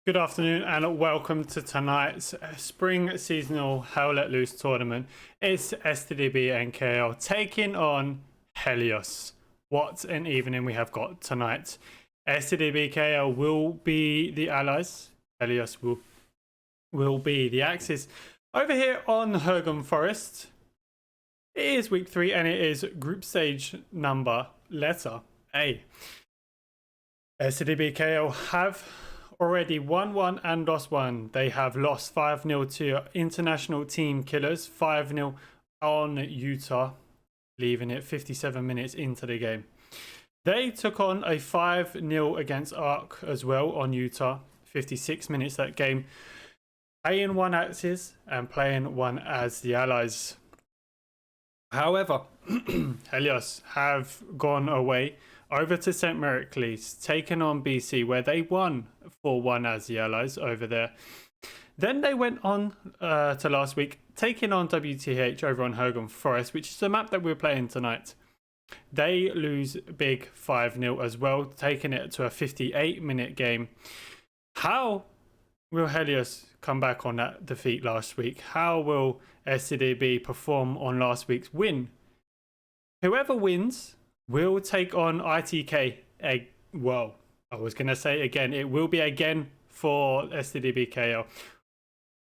Good afternoon and welcome to tonight's spring seasonal Hell Let Loose tournament. It's STDB and KL taking on Helios. What an evening we have got tonight. STDB KL will be the allies. Helios will be the axis. Over here on Hergum Forest, it is week 3 and it is group stage number letter A. STDB KL have already won 1 and lost 1. They have lost 5-0 to International Team Killers, 5-0 on Utah, leaving it 57 minutes into the game. They took on a 5-0 against Ark as well on Utah, 56 minutes that game, playing one axis and playing one as the allies. However, Helios have gone away over to St. Mericles, taken on BC, where they won 4-1 as the allies over there. Then they went on to last week, taking on WTH over on Hergum Forest, which is the map that we're playing tonight. They lose big 5-0 as well, taking it to a 58-minute game. How will Helios come back on that defeat last week? How will STDB perform on last week's win? Whoever wins will take on ITK. Well, I was going to say again, it will be again for STDB KL.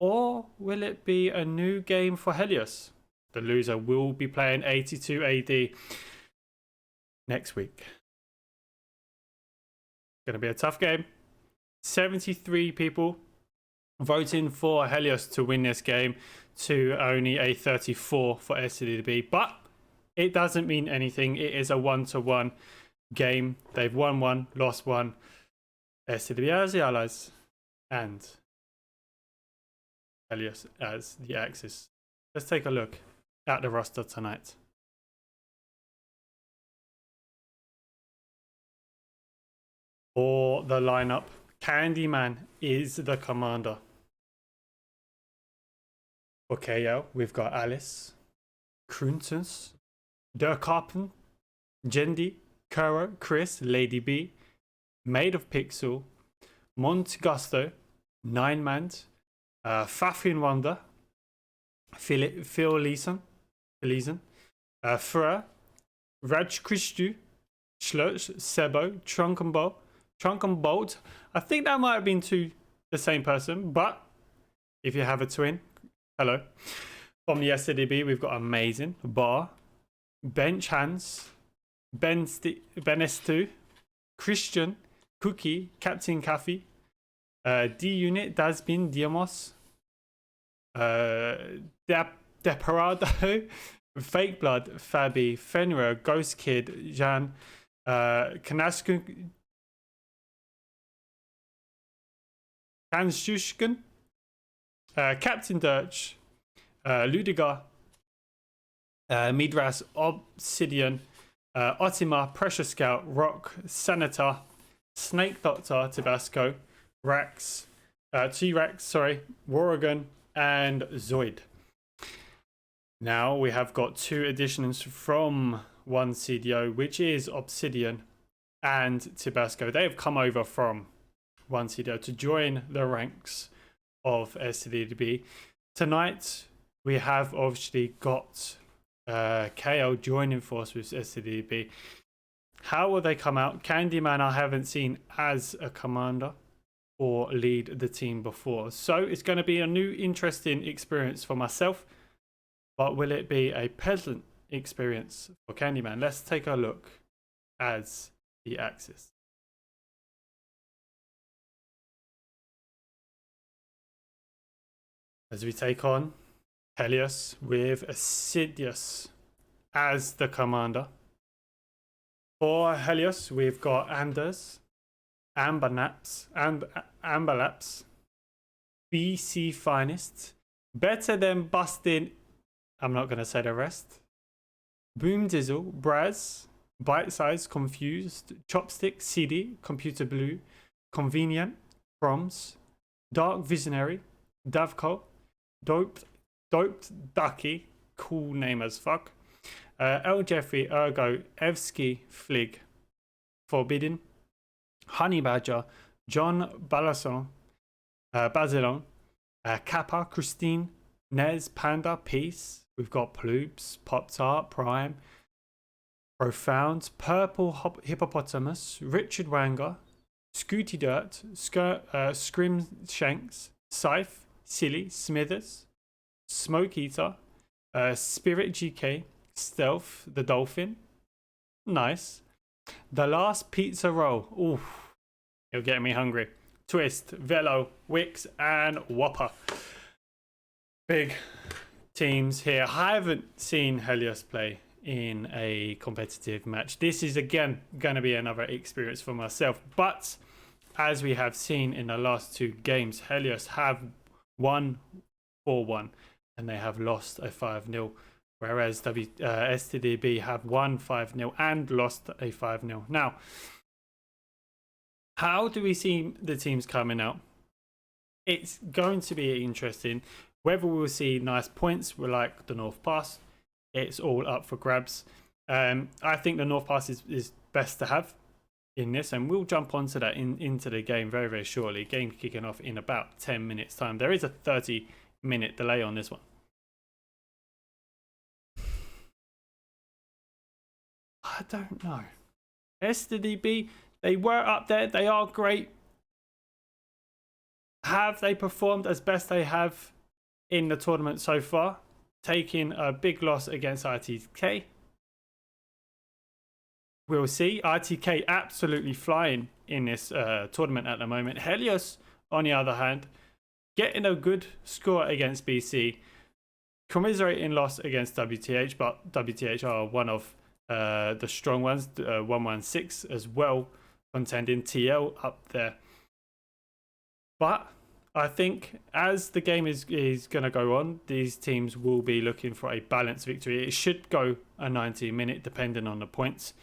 Or will it be a new game for Helios? The loser will be playing 82 AD next week. Going to be a tough game. 73 people voting for Helios to win this game to only a 34 for STDB. But it doesn't mean anything. It is a 1-1 game. They've won 1, lost 1. STDB as the allies and Helios as the axis. Let's take a look at the roster tonight. For the lineup, Candyman is the commander. For KL, we've got Alice, Kruntons, Der Carpen, Jendi, Kuro, Chris, Lady B, Maid of Pixel, Montgusto, Nine Mand, Fafin Wonder, Phil Leeson, Freur, Raj Christu, Schloch, Sebo, Trunkenbolt. I think that might have been the same person, but if you have a twin, hello. From the STDB, we've got Amazing, Bar, Bench Hands, Benestu, Christian, Cookie, Captain Caffey, D Unit, Dasbin, Diamos, Deparado, Fake Blood, Fabi, Fenrir, Ghost Kid, Jan, Kanaskushkin, Captain Dirch, Ludigar, Midras, Obsidian, Otima, Pressure Scout, Rock, Senator, Snake Doctor, Tabasco, Rex, T-Rex, sorry, Warrigan, and Zoid. Now we have got 2 additions from one CDO, which is Obsidian and Tabasco. They have come over from one CDO to join the ranks of STDB. Tonight we have obviously got KL joining force with STDB. How will they come out? Candyman I haven't seen as a commander or lead the team before, so it's going to be a new interesting experience for myself, but will it be a pleasant experience for Candyman? Let's take a look as the axis. As we take on Helios with Assidious as the commander. For Helios, we've got Anders, Amberlaps, BC Finest, Better Than Busting, I'm not going to say the rest, Boom Dizzle, Braz, Bite Size, Confused, Chopstick, CD, Computer Blue, Convenient, Proms, Dark Visionary, Davco, Doped Ducky, cool name as fuck, L Jeffrey, Ergo, Evsky, Flig, Forbidden, Honey Badger, John Balasson, Basilon, Kappa, Christine, Nez, Panda, Peace. We've got Ploops, Pop Tart, Prime, Profound, Purple Hippopotamus, Richard Wanger, Scooty Dirt, Scrim Shanks, Scythe, Silly, Smithers, Smoke Eater, Spirit GK, Stealth, the Dolphin. Nice. The Last Pizza Roll. Ooh, you're getting me hungry. Twist, Velo, Wix, and Whopper. Big teams here. I haven't seen Helios play in a competitive match. This is again going to be another experience for myself. But as we have seen in the last two games, Helios have won 4-1 and they have lost a 5-0. Whereas STDB have won 5-0 and lost a 5-0. Now, how do we see the teams coming out? It's going to be interesting. Whether we'll see nice points like the North Pass, it's all up for grabs. I think the North Pass is best to have in this, and we'll jump onto that into the game very, very shortly. Game kicking off in about 10 minutes time. There is a 30-minute delay on this one. I don't know. STDB, they were up there. They are great. Have they performed as best they have in the tournament so far? Taking a big loss against ITK. We'll see. ITK absolutely flying in this tournament at the moment. Helios, on the other hand, getting a good score against BC. Commiserating loss against WTH, but WTH are one of the strong ones. 116 as well, contending. TL up there. But I think as the game is going to go on, these teams will be looking for a balanced victory. It should go a 90-minute depending on the points.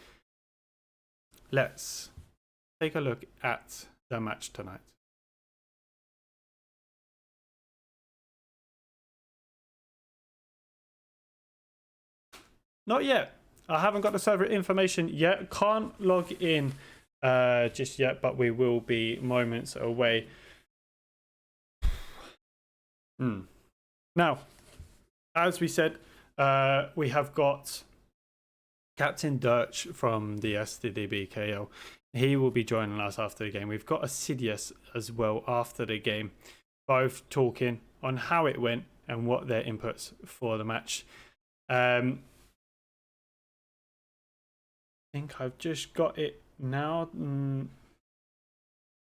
Let's take a look at the match tonight. Not yet. I haven't got the server information yet. Can't log in just yet, but we will be moments away. Now, as we said, we have got Captain Dirch from the STDB KL. He will be joining us after the game. We've got Assidious as well after the game, both talking on how it went and what their inputs for the match. I think I've just got it now.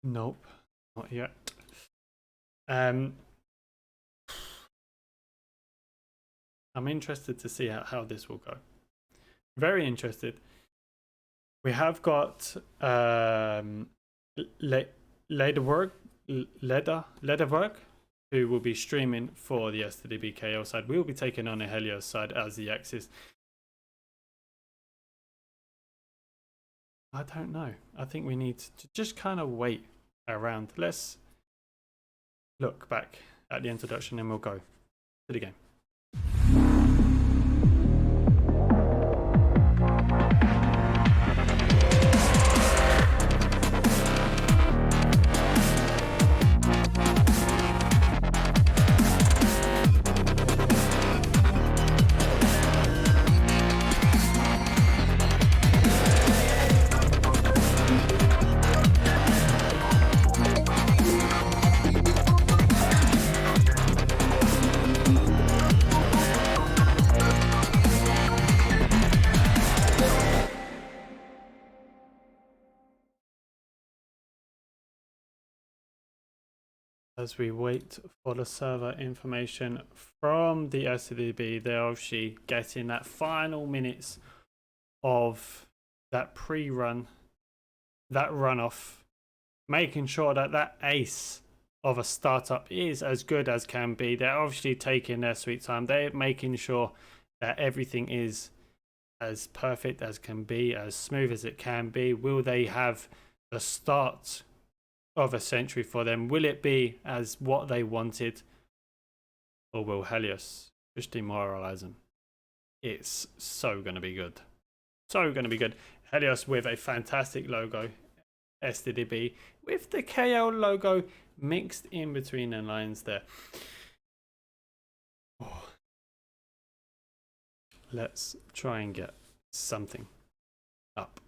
Nope, not yet. I'm interested to see how this will go. Very interested. We have got Lederberg, who will be streaming for the STDB KO side. We will be taking on a Helios side as the Axis. I don't know. I think we need to just kind of wait around. Let's look back at the introduction and we'll go to the game. As we wait for the server information from the STDB, they're obviously getting that final minutes of that pre-run, that runoff, making sure that that ace of a startup is as good as can be. They're obviously taking their sweet time. They're making sure that everything is as perfect as can be, as smooth as it can be. Will they have the start of a century for them? Will it be as what they wanted, or will Helios just demoralize them? It's so going to be good. So going to be good. Helios with a fantastic logo. STDB with the KL logo mixed in between the lines there. Oh. Let's try and get something up.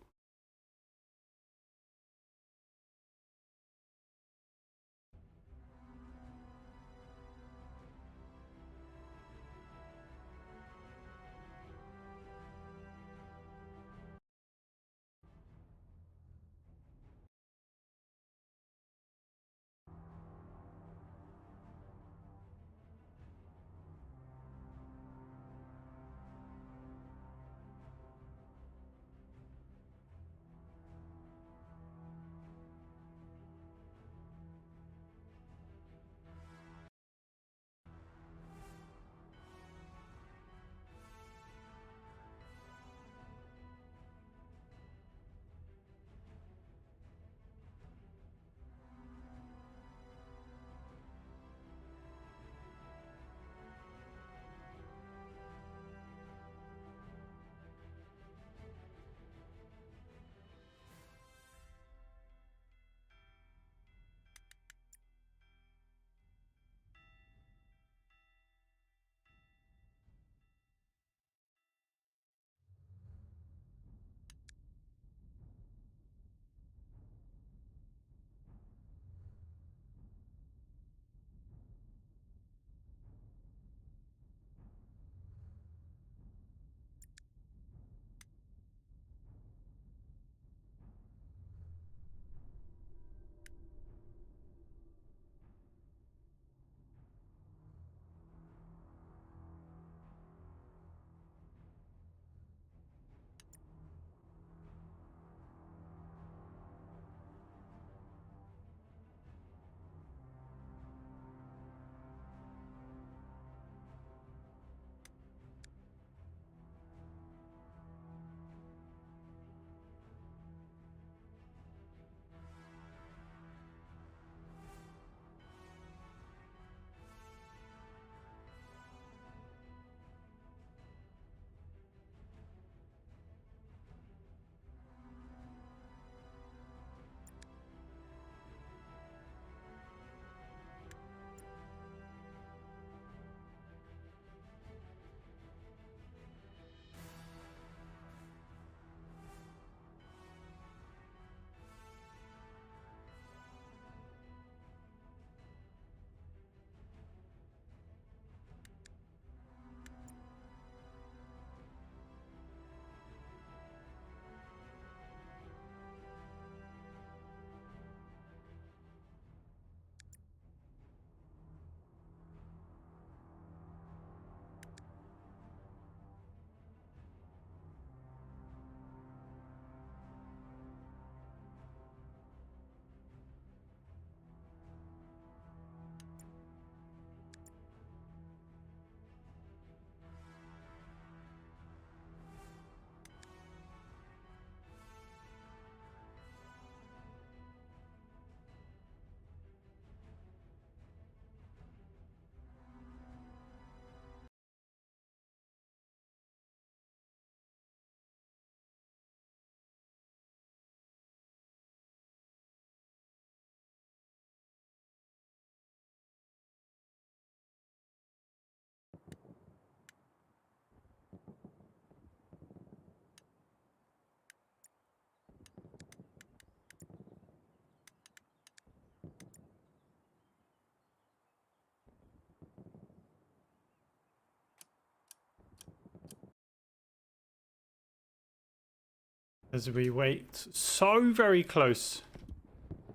As we wait so very close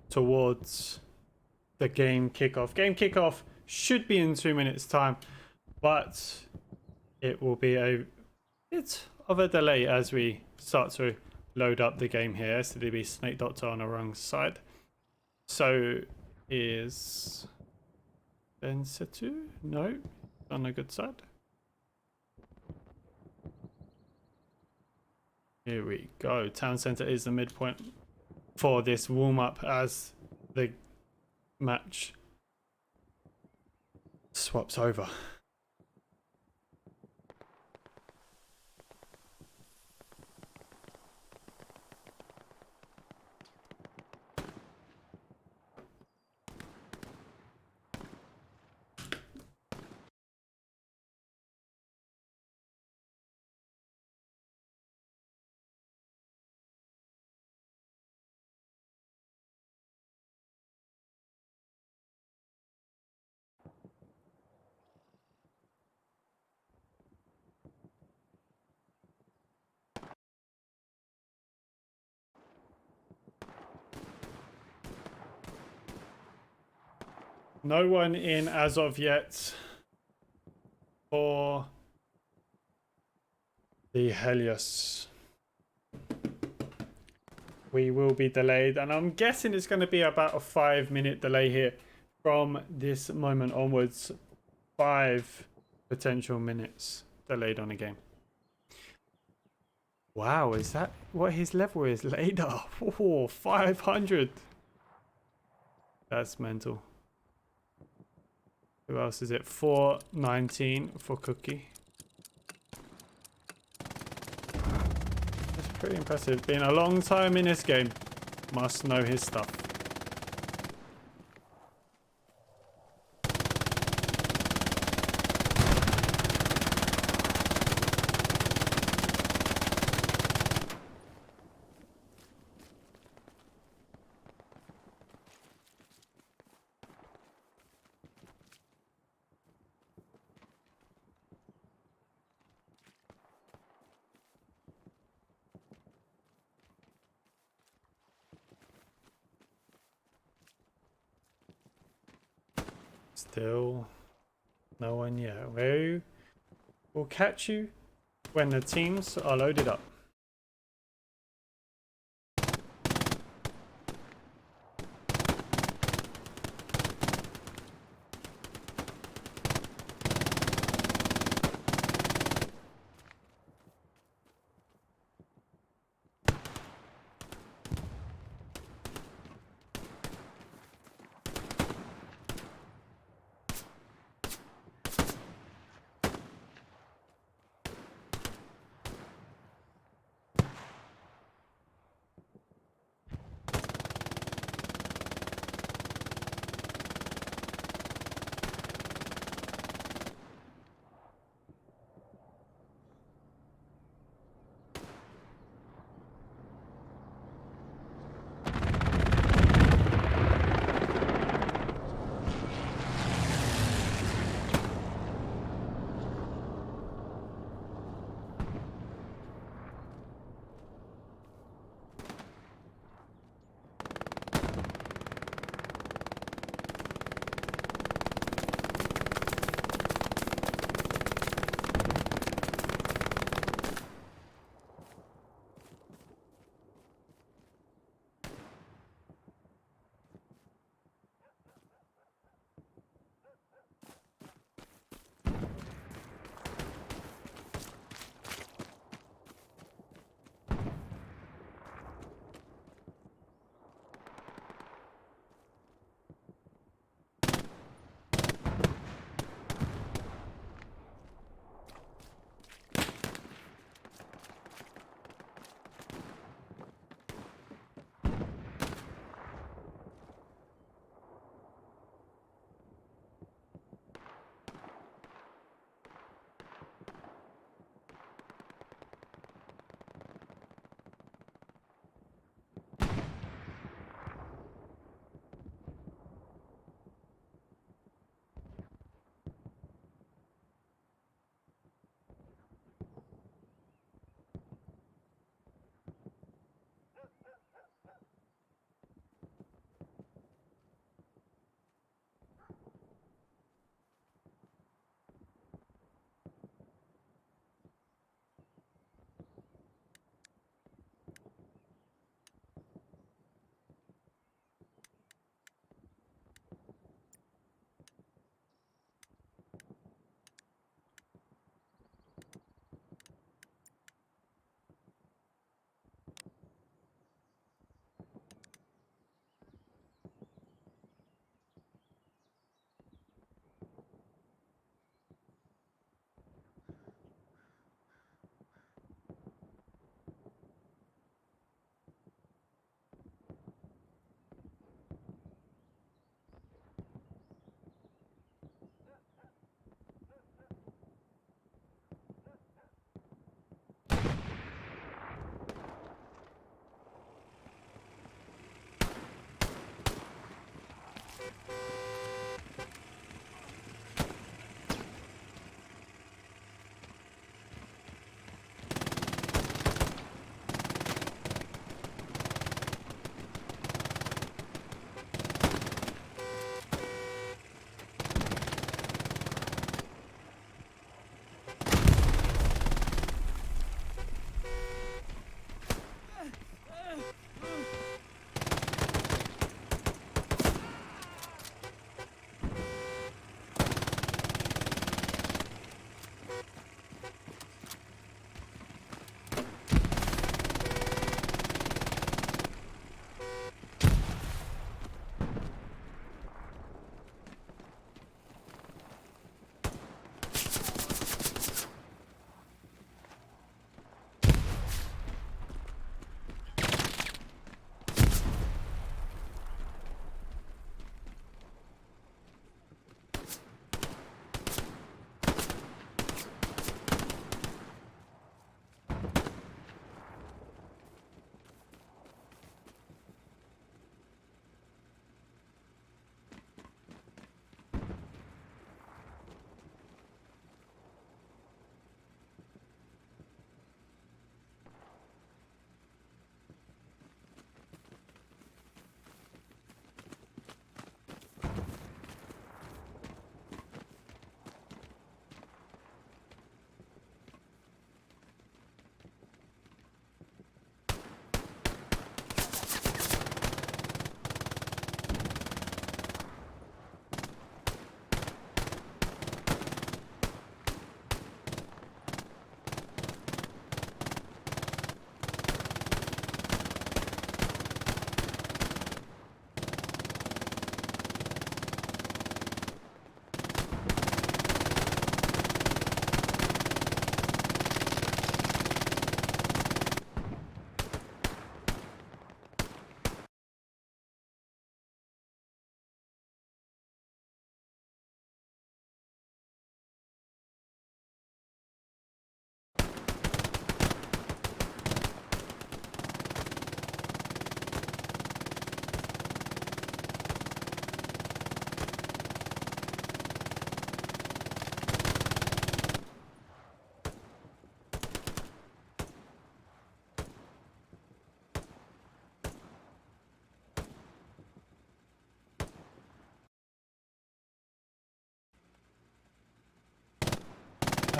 towards the game kickoff. Game kickoff should be in 2 minutes time, but it will be a bit of a delay as we start to load up the game here. STDB Snake Doctor on the wrong side. So is Ben Setu? No, on the good side. Here we go. Town Center is the midpoint for this warm-up as the match swaps over. No one in as of yet for the Helios. We will be delayed, and I'm guessing it's going to be about a 5-minute delay here from this moment onwards. 5 potential minutes delayed on a game. Wow, is that what his level is? Later. Oh, 500. That's mental. Who else is it? 419 for Cookie. That's pretty impressive. Been a long time in this game. Must know his stuff. Still no one yet. We'll catch you when the teams are loaded up.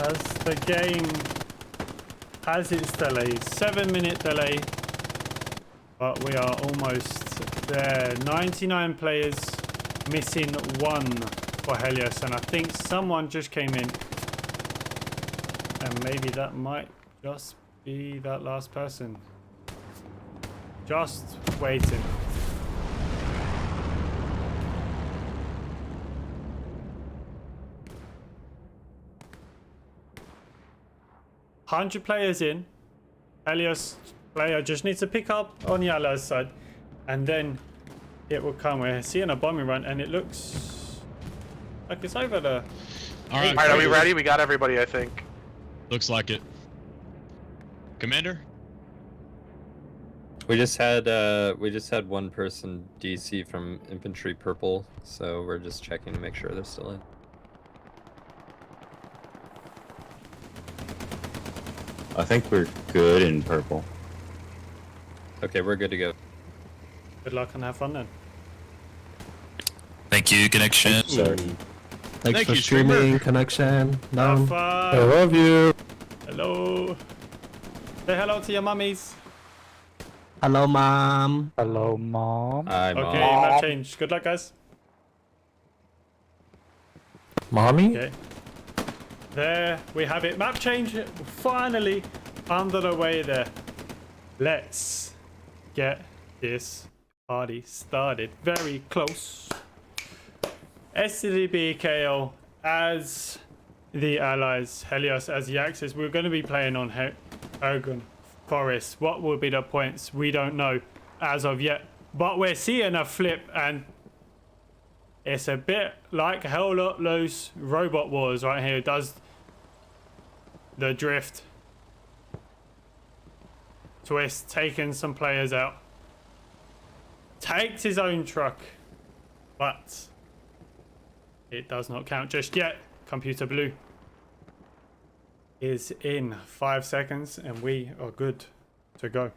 as the game has its delays. 7-minute delay, but we are almost there. 99 players, missing 1 for Helios, and I think someone just came in, and maybe that might just be that last person. Just waiting. $100 players in. Helios player just needs to pick up on the Allies side, and then it will come. We're seeing a bombing run, and it looks like it's over there. All right, are we ready? We got everybody, I think. Looks like it. Commander? We just had one person DC from infantry purple, so we're just checking to make sure they're still in. I think we're good in purple. Okay, we're good to go. Good luck and have fun then. Thank you, connection. Sorry. Thanks for you, streaming, streamer. connection. Have Down. fun. I love you. Hello. Say hello to your mummies. Hello, mom. Hello, Mom. Hi, Mom. Okay, map change. Good luck, guys. Mommy? Okay. There we have it. Map change finally under the way there. Let's get this party started. Very close. STDB KO as the allies, Helios as the Axis. We're going to be playing on Ergun Forest. What will be the points? We don't know as of yet. But we're seeing a flip, and it's a bit like Hell Lot Loose Robot Wars right here. It does the drift. Twist taking some players out. Takes his own truck. But it does not count just yet. Computer Blue is in 5 seconds, and we are good to go.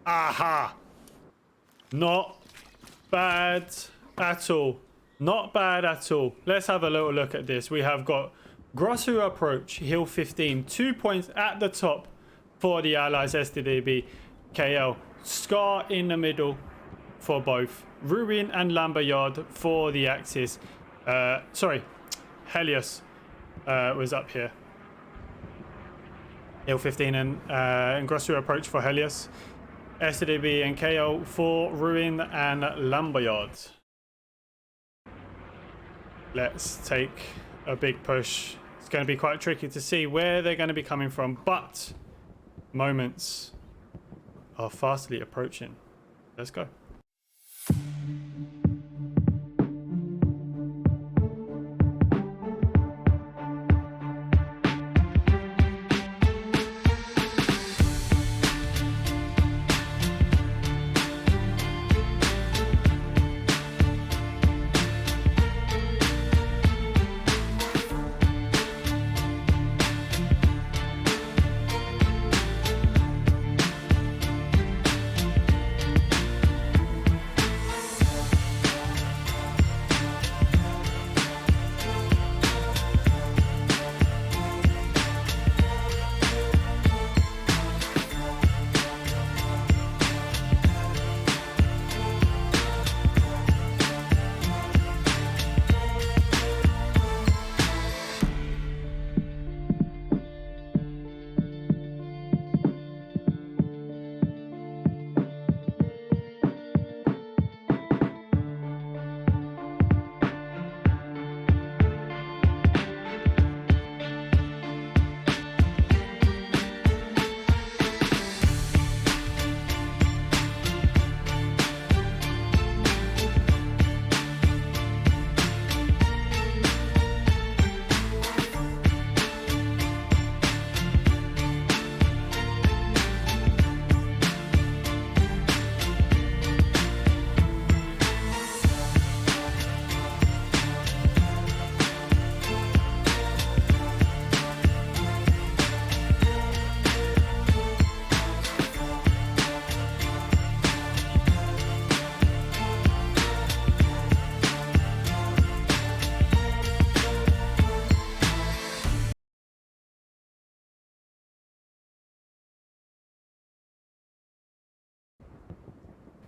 Aha! Not bad at all. Not bad at all. Let's have a little look at this. We have got Grossu approach, hill 15. 2 points at the top for the Allies STDB. KL. Scar in the middle for both. Ruin and Lambayard for the Axis. Sorry. Helios was up here. Hill 15 and Grossu approach for Helios. STDB and KO for Ruin and Lambayard. Let's take a big push. It's going to be quite tricky to see where they're going to be coming from, but moments are fastly approaching. Let's go.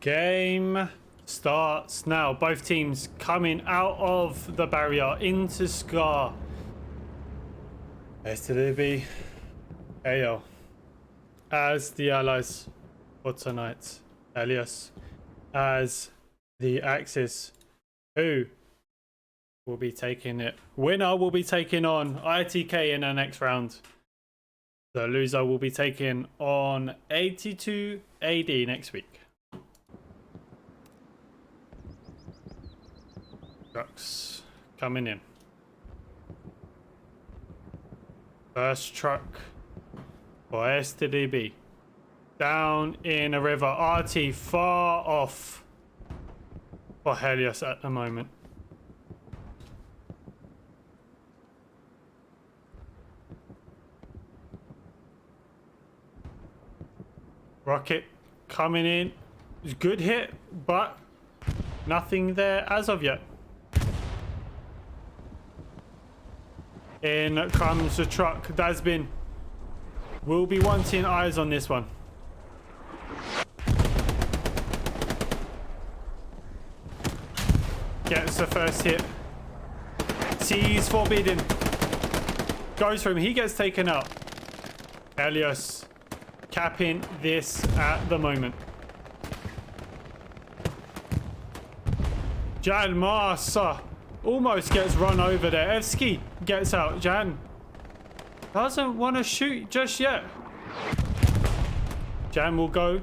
Game starts now. Both teams coming out of the barrier into Scar. STDB AO as the allies for tonight. Helios as the Axis, who will be taking it. Winner will be taking on ITK in the next round. The loser will be taking on 82 AD next week. Trucks coming in. First truck for STDB. Down in a river. RT far off for Helios at the moment. Rocket coming in. Good hit, but nothing there as of yet. In comes the truck. Dasbin will be wanting eyes on this one. Gets the first hit. Sees forbidden. Goes for him. He gets taken out. Helios capping this at the moment. Jan Massa almost gets run over there. Evsky gets out. Jan doesn't want to shoot just yet. Jan will go.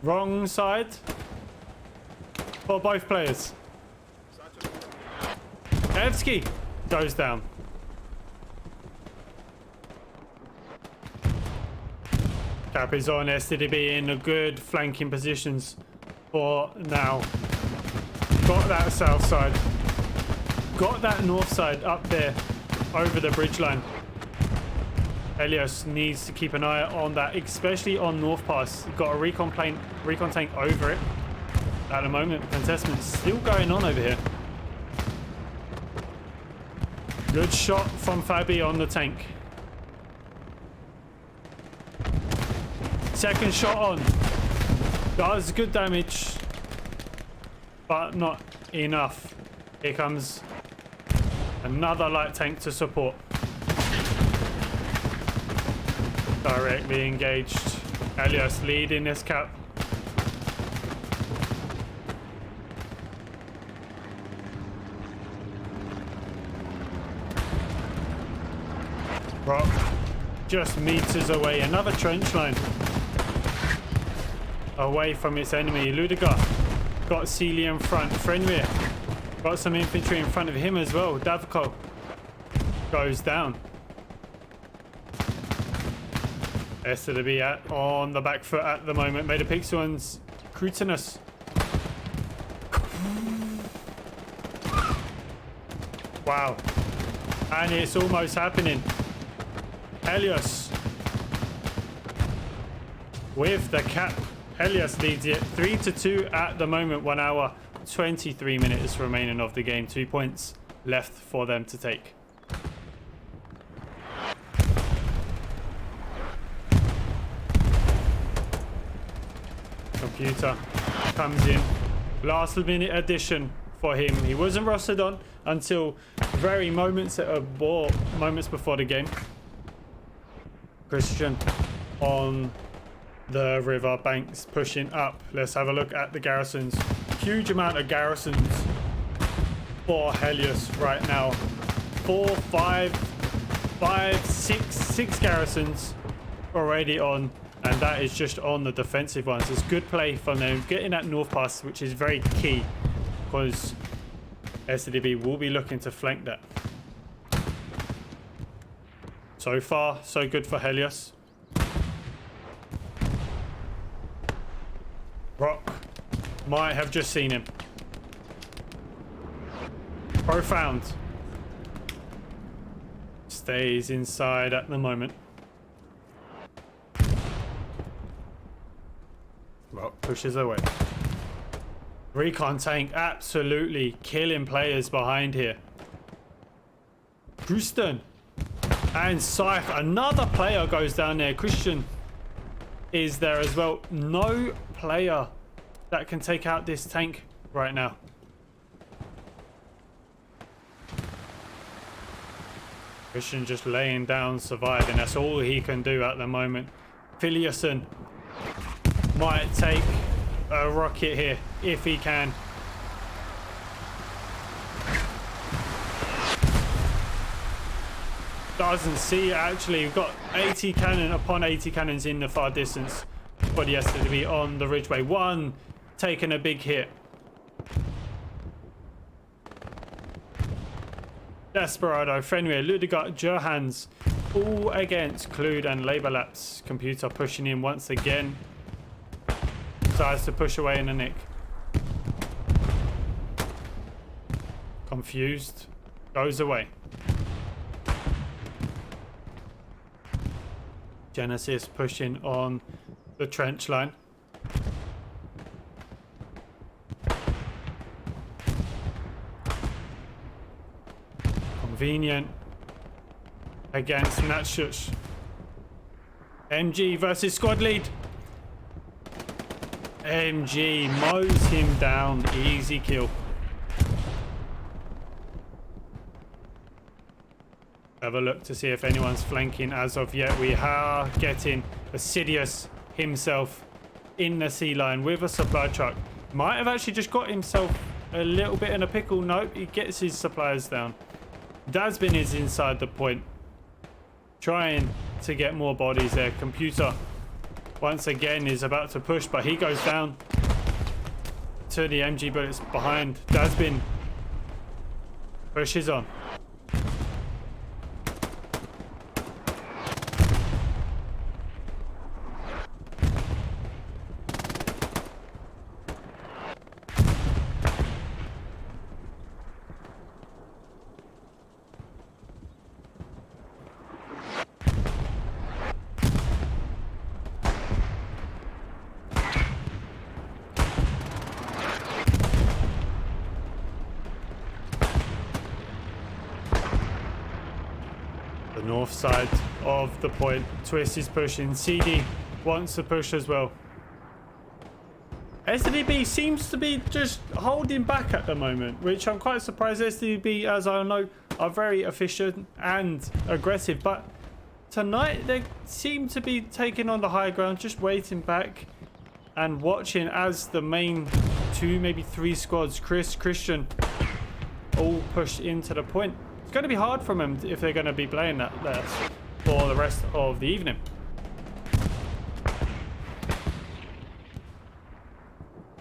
Wrong side for both players. Evsky goes down. Cap is on. STDB in a good flanking positions for now. Got that south side. Got that north side up there over the bridge line. Helios needs to keep an eye on that, especially on North Pass. Got a recon tank over it at the moment. Contestment's still going on over here. Good shot from Fabi on the tank. Second shot on. Does good damage, but not enough. Here comes another light tank to support. Directly engaged. Helios leading this cap. Rock just meters away. Another trench line away from its enemy. Ludiger got Celia in front. Frenrir got some infantry in front of him as well. Davko goes down. STDB on the back foot at the moment. Made a Pixel's Crutinus. Wow. And it's almost happening. Helios with the cap. Helios leads it 3-2 at the moment. 1 hour, 23 minutes remaining of the game. 2 points left for them to take. Computer comes in. Last minute addition for him. He wasn't rostered on until very moments before the game. Christian on the river banks pushing up. Let's have a look at the garrisons. Huge amount of garrisons for Helios right now. 4, 5, 6 garrisons already on, and that is just on the defensive ones. It's good play from them getting that north pass, which is very key because STDB will be looking to flank that. So far, so good for Helios. Rock might have just seen him. Profound stays inside at the moment. Rock pushes away. Recon tank absolutely killing players behind here. Houston And Scythe, another player goes down there. Christian is there as well. No player that can take out this tank right now. Christian just laying down, surviving. That's all he can do at the moment. Helios might take a rocket here if he can. Doesn't see it actually. We've got 80 cannon upon 80 cannons in the far distance for the STDB on the ridgeway. One taking a big hit. Desperado, Fenrir, Ludegat, Johans, all against Clued and Labour Laps. Computer pushing in once again. Tries to push away in the nick. Confused. Goes away. Genesis pushing on the trench line. Convenient against Natshush. MG versus squad lead. MG mows him down. Easy kill. Have a look to see if anyone's flanking as of yet. We are getting Helios himself in the sea line with a supply truck. Might have actually just got himself a little bit in a pickle. Nope, he gets his supplies down. Dasbin is inside the point, trying to get more bodies there. Computer once again is about to push, but he goes down to the MG bullets behind. Dasbin pushes on. The north side of the point. Twist is pushing. CD wants to push as well. STDB seems to be just holding back at the moment, which I'm quite surprised. STDB, as I know, are very efficient and aggressive, but tonight they seem to be taking on the high ground, just waiting back and watching as the main 2, maybe 3 squads, Christian, all push into the point. It's going to be hard for them if they're going to be playing that for the rest of the evening.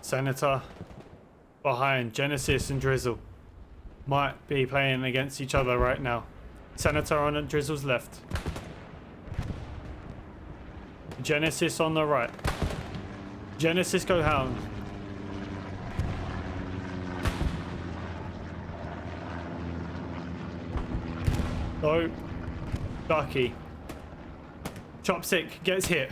Senator behind. Genesis and Drizzle might be playing against each other right now. Senator on Drizzle's left. Genesis on the right. Genesis go hound. Oh, Ducky. Chopstick gets hit.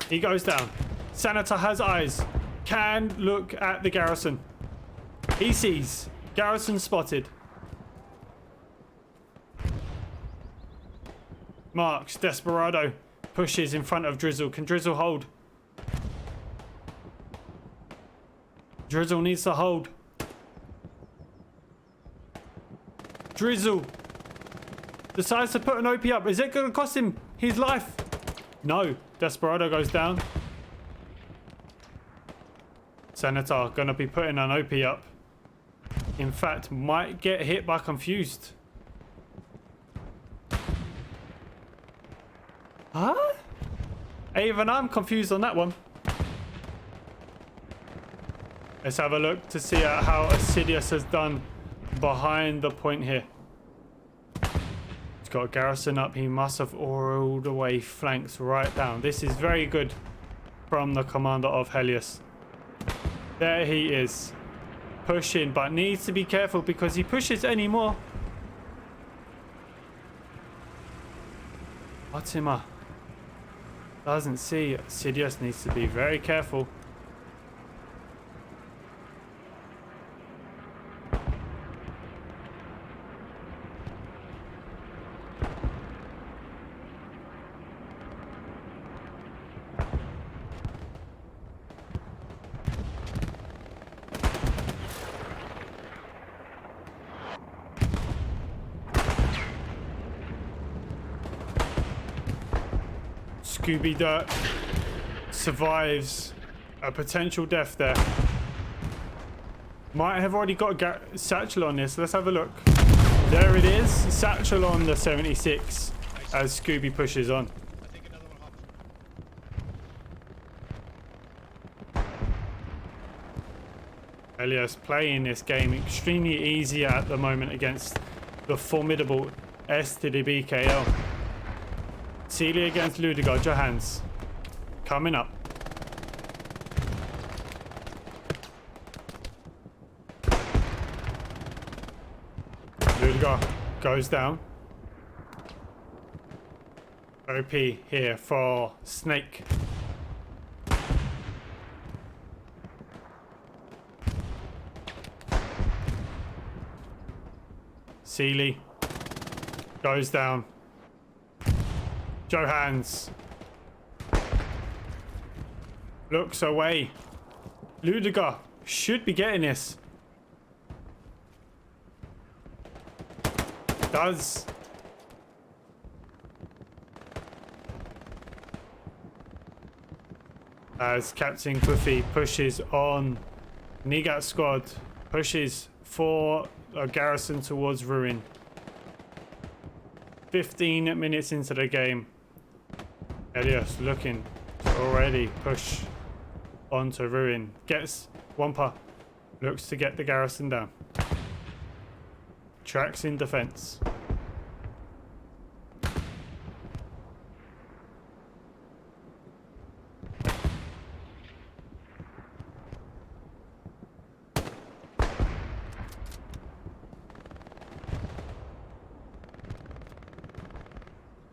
He goes down. Senator has eyes. Can look at the garrison. He sees. Garrison spotted. Marks. Desperado pushes in front of Drizzle. Can Drizzle hold? Drizzle needs to hold. Drizzle decides to put an OP up. Is it going to cost him his life? No. Desperado goes down. Senator going to be putting an OP up. In fact, might get hit by Confused. Huh? Even I'm confused on that one. Let's have a look to see how Helios has done behind the point here. He's got a garrison up. He must have all the way flanked right down. This is very good from the commander of Helios. There he is. Pushing, but needs to be careful because he pushes anymore. Fatima doesn't see. Helios needs to be very careful. Scooby Dirt survives a potential death there. Might have already got a satchel on this. Let's have a look. There it is. Satchel on the 76 as Scooby pushes on. I think another one hopped. Helios playing this game extremely easy at the moment against the formidable STDB KL. Sealy against Ludiger. Johans coming up. Ludiger goes down. OP here for Snake. Sealy goes down. Johans looks away. Ludiger should be getting this. Does. As Captain Goofy pushes on. Nigat squad pushes for a garrison towards ruin. 15 minutes into the game. Helios looking to already push onto ruin. Gets Wampa. Looks to get the garrison down. Tracks in defense.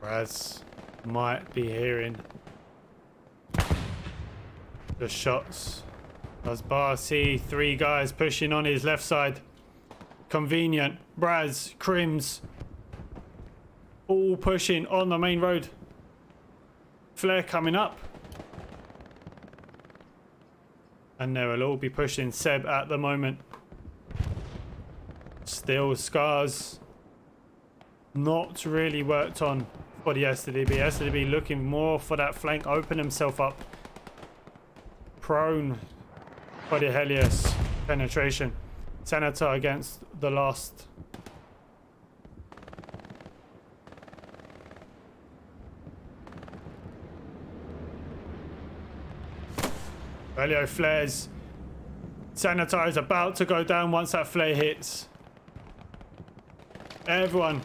Raz might be hearing the shots. Does Bar see 3 guys pushing on his left side? Convenient. Braz, Crims, all pushing on the main road. Flare coming up. And they will all be pushing Seb at the moment. Still Scars not really worked on for the STDB. STDB looking more for that flank, open himself up. Prone for the Helios penetration. Senator against the last. Helio flares. Senator is about to go down once that flare hits. Everyone.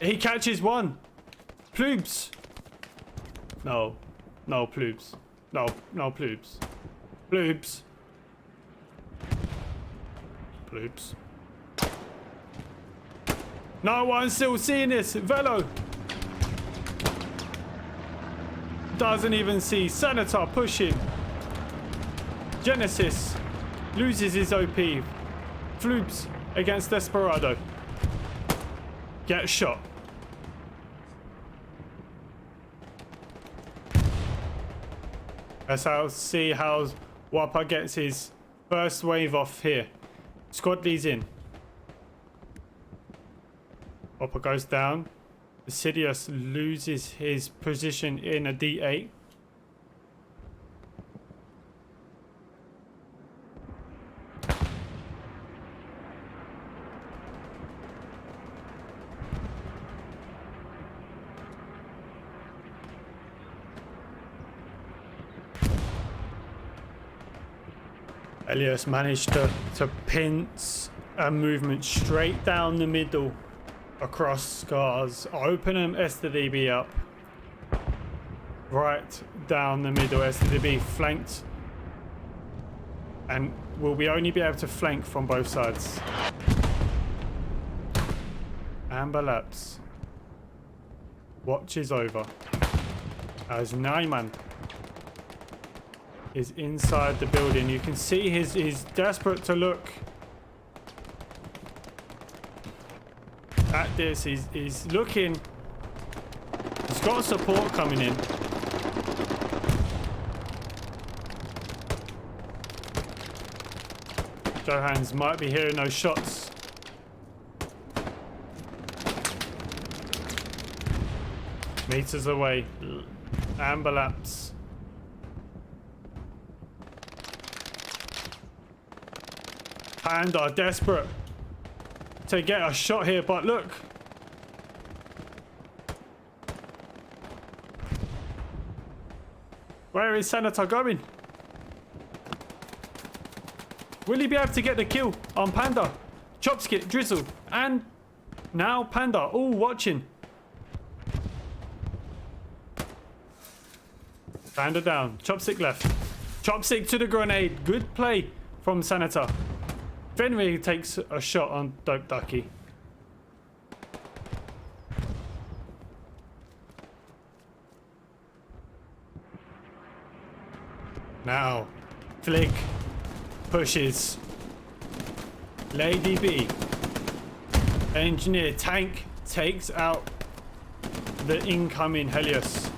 He catches one. Ploops. No. No, Ploops. No, no, Ploops. Ploops. Ploops. No one's still seeing this. Velo. Doesn't even see. Senator pushing. Genesis loses his OP. Floops against Desperado. Gets shot. Let's see how Wapa gets his first wave off here. Squad leads in. Wapa goes down. Sidious loses his position in a D8. Helios managed to pinch a movement straight down the middle across Scars. Open STDB up. Right down the middle. STDB flanked. And will we only be able to flank from both sides? Amber Laps. Watch is over. As Naiman is inside the building. You can see he's desperate to look at this. He's looking. He's got support coming in. Johans might be hearing those shots. Meters away. Amber laps. Panda desperate to get a shot here, but look. Where is Senator going? Will he be able to get the kill on Panda? Chopstick, Drizzle, and now Panda all watching. Panda down. Chopstick left. Chopstick to the grenade. Good play from Senator. Fenrir takes a shot on Dope Ducky. Now, Flick pushes. Lady B. Engineer Tank takes out the incoming Helios.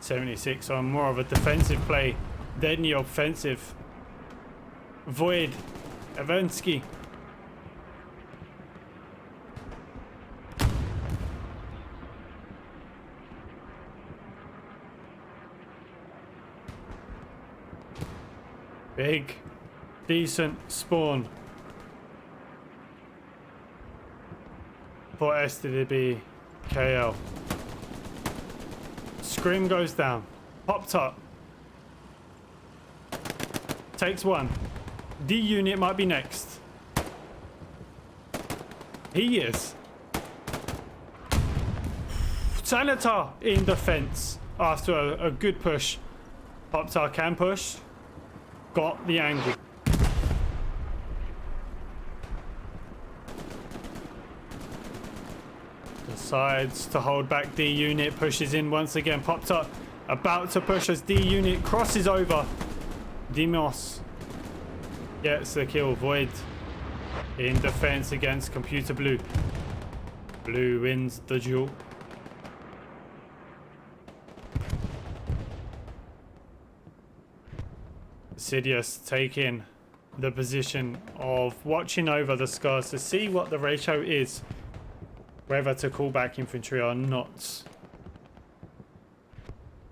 76 on more of a defensive play than the offensive. Void. Evensky. Big, decent spawn for STDB KL. Scream goes down. Popped up. Takes one. D unit might be next. He is. Senator in defense after a good push. Poptar can push. Got the angle. Decides to hold back. D unit pushes in once again. Poptar about to push as D unit crosses over. Demos gets the kill. Void in defense against Computer Blue. Blue wins the duel. Sidious taking the position of watching over the scars to see what the ratio is, whether to call back infantry or not.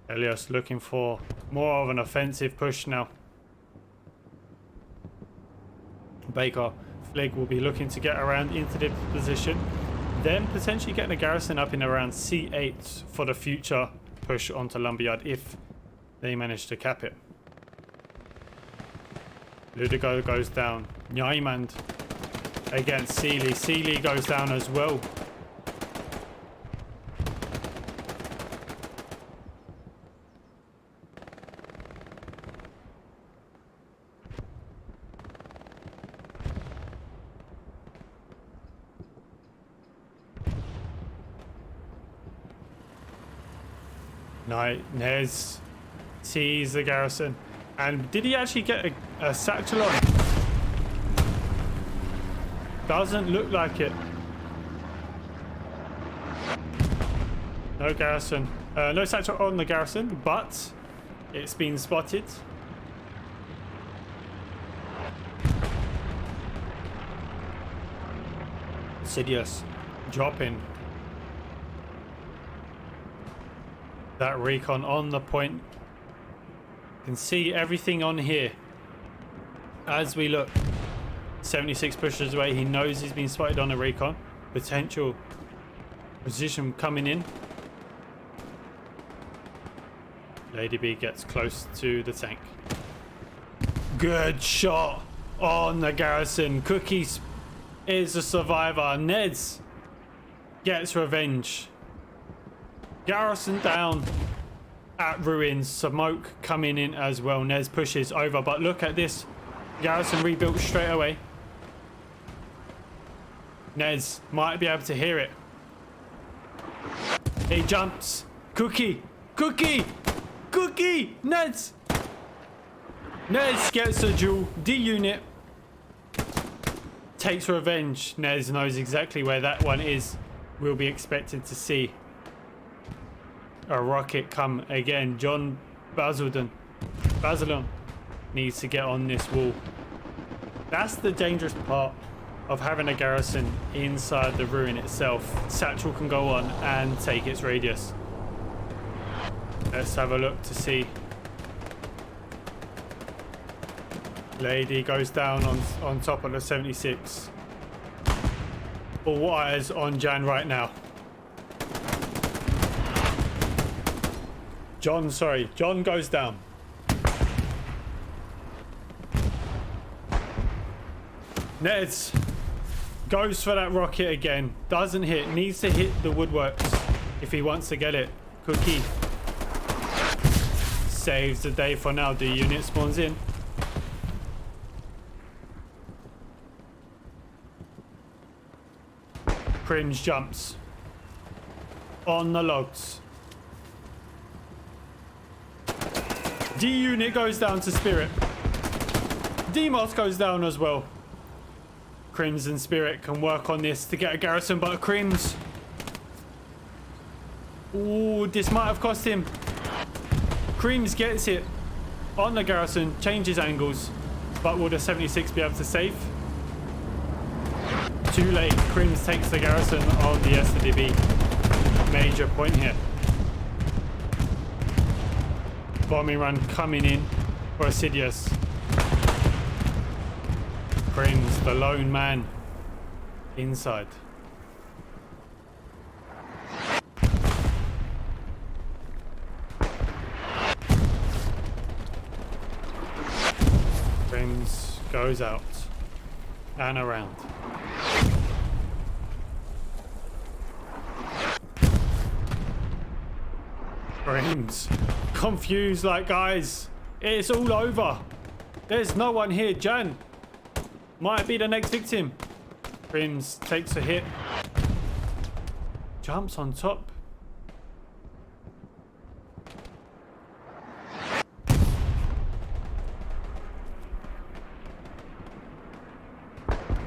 Helios looking for more of an offensive push now. Baker Flig will be looking to get around into the position, then potentially getting a garrison up in around C8 for the future push onto Lumberyard if they manage to cap it. Ludigo goes down. Nyaimand against Sealy. Sealy goes down as well. Nez sees the garrison. And did he actually get a satchel on? Doesn't look like it. No garrison. No satchel on the garrison, but it's been spotted. Sidious dropping. That recon on the point. Can see everything on here as we look. 76 pushes away. He knows he's been spotted on a recon. Potential position coming in. Lady B gets close to the tank. Good shot on the garrison. Cookies is a survivor. Neds gets revenge. Garrison down at ruins. Smoke coming in as well. Nez pushes over, but look at this. Garrison rebuilt straight away. Nez might be able to hear it. He jumps. Cookie. Cookie. Cookie. Nez. Nez gets a duel. D unit takes revenge. Nez knows exactly where that one is. We'll be expected to see a rocket come again. John Basildon needs to get on this wall. That's the dangerous part of having a garrison inside the ruin itself. Satchel can go on and take its radius. Let's have a look to see. Lady goes down on top of the 76. All eyes on Jan right now. John goes down. Neds goes for that rocket again. Doesn't hit. Needs to hit the woodworks if he wants to get it. Cookie saves the day for now. The unit spawns in. Cringe jumps on the logs. D unit goes down to Spirit. Demos goes down as well. Crims and Spirit can work on this to get a garrison, but Crims. Ooh, this might have cost him. Crims gets it on the garrison, changes angles, but will the 76 be able to save? Too late. Crims takes the garrison on the STDB. Major point here. Bombing run coming in for Helios. Crims, the lone man, inside. Crims goes out and around. Crims, confused like, guys, it's all over. There's no one here. Jan might be the next victim. Crims takes a hit. Jumps on top.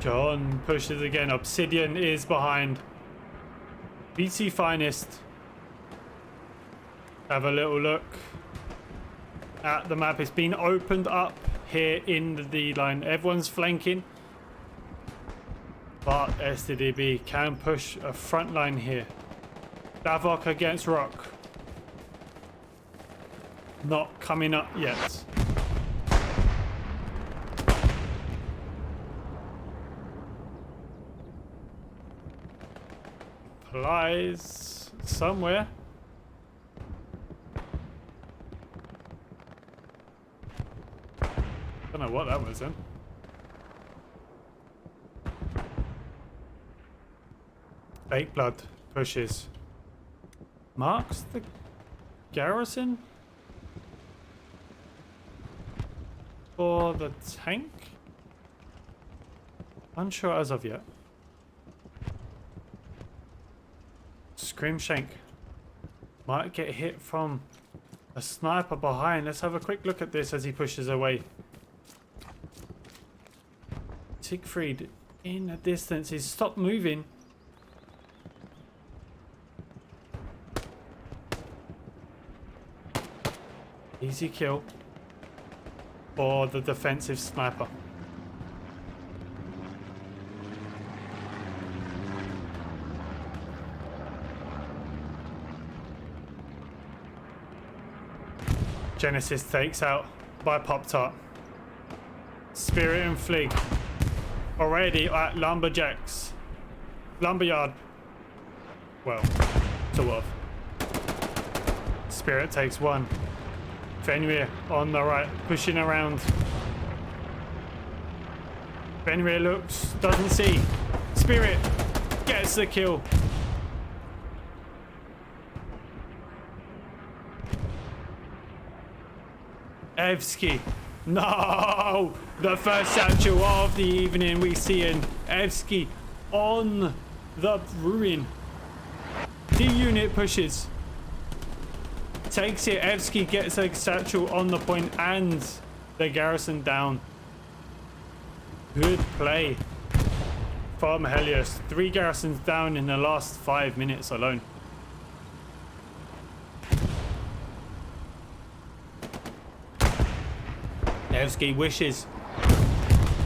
John pushes again. Obsidian is behind. BT finest. Have a little look at the map. It's been opened up here in the D line. Everyone's flanking, but STDB can push a front line here. Davok against Rock. Not coming up yet. Applies somewhere. Don't know what that was then. Fake blood pushes. Marks the garrison for the tank? Unsure as of yet. Scream Shank might get hit from a sniper behind. Let's have a quick look at this as he pushes away. Siegfried in a distance. He's stopped moving. Easy kill for the defensive sniper. Genesis takes out by Pop-Tart. Spirit and Flig already at Lumberjacks. Lumberyard. Well, sort of. Spirit takes one. Fenrir on the right, pushing around. Fenrir looks, doesn't see. Spirit gets the kill. Evsky. No! The first satchel of the evening we see in Evsky on the ruin. D unit pushes. Takes it. Evsky gets a satchel on the point and the garrison down. Good play from Helios. 3 garrisons down in the last 5 minutes alone. Evsky wishes.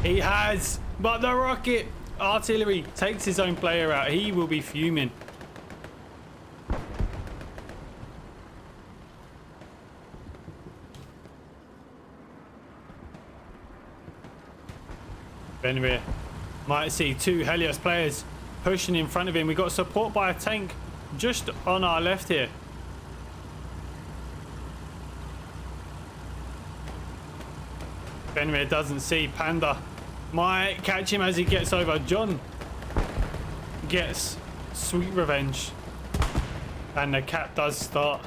He has, but the rocket artillery takes his own player out, he will be fuming. Benvir might see two Helios players pushing in front of him. We got support by a tank just on our left here. Benvir doesn't see Panda. Might catch him as he gets over. John gets sweet revenge. And the cap does start.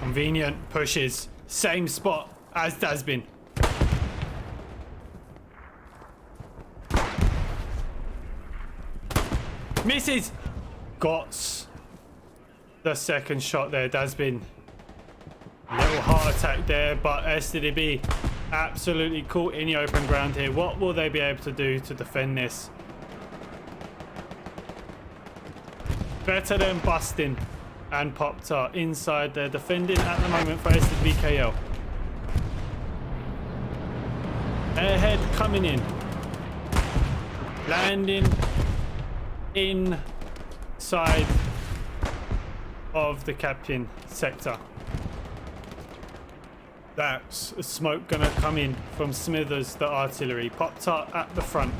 Convenient pushes. Same spot as Dasbin. Misses. Got the second shot there. Dasbin. Little heart attack there, but STDB absolutely caught in the open ground here. What will they be able to do to defend this? Better than busting. And Pop-Tart inside there, defending at the moment for STDB KL. Airhead coming in. Landing inside of the Captain sector. That's smoke gonna come in from Smithers, the artillery. Pop-Tart at the front.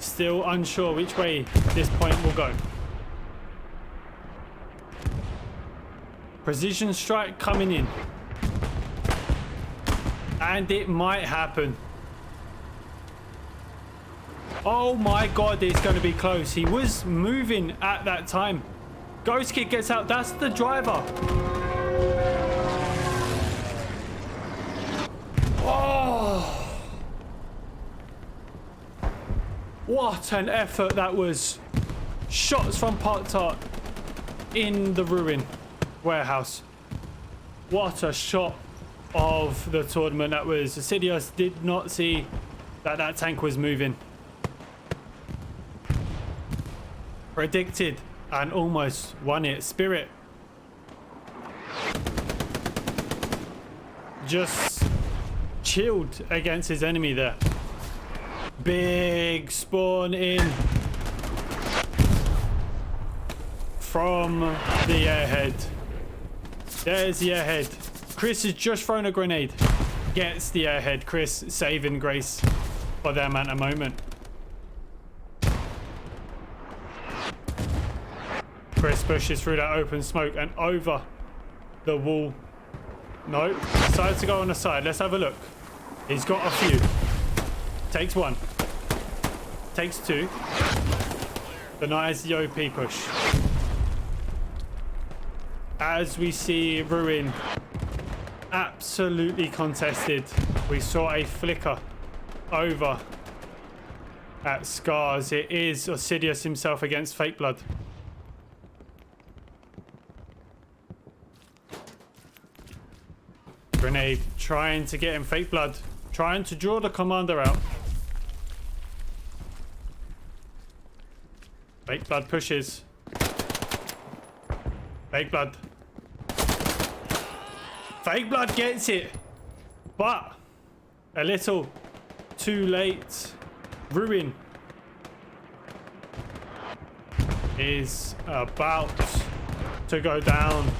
Still unsure which way this point will go. Precision strike coming in. And it might happen. Oh my god, it's going to be close. He was moving at that time. Ghost Kid gets out. That's the driver. Oh. What an effort that was. Shots from Pop-Tart in the ruin warehouse. What a shot of the tournament that was. Helios did not see that that tank was moving. Predicted and almost won it. Spirit just chilled against his enemy there. Big spawn in from the airhead. There's the airhead. Chris has just thrown a grenade. Gets the airhead. Chris saving grace for them at the moment. Chris pushes through that open smoke and over the wall. No, decides to go on the side. Let's have a look. He's got a few. Takes one. Takes two. Denies the OP push. As we see Ruin absolutely contested. We saw a flicker over at Scars. It is Osidious himself against Fake Blood. Grenade trying to get him. Fake Blood trying to draw the commander out. Fake Blood pushes. Fake Blood. Fake Blood gets it, but a little too late. Ruin is about to go down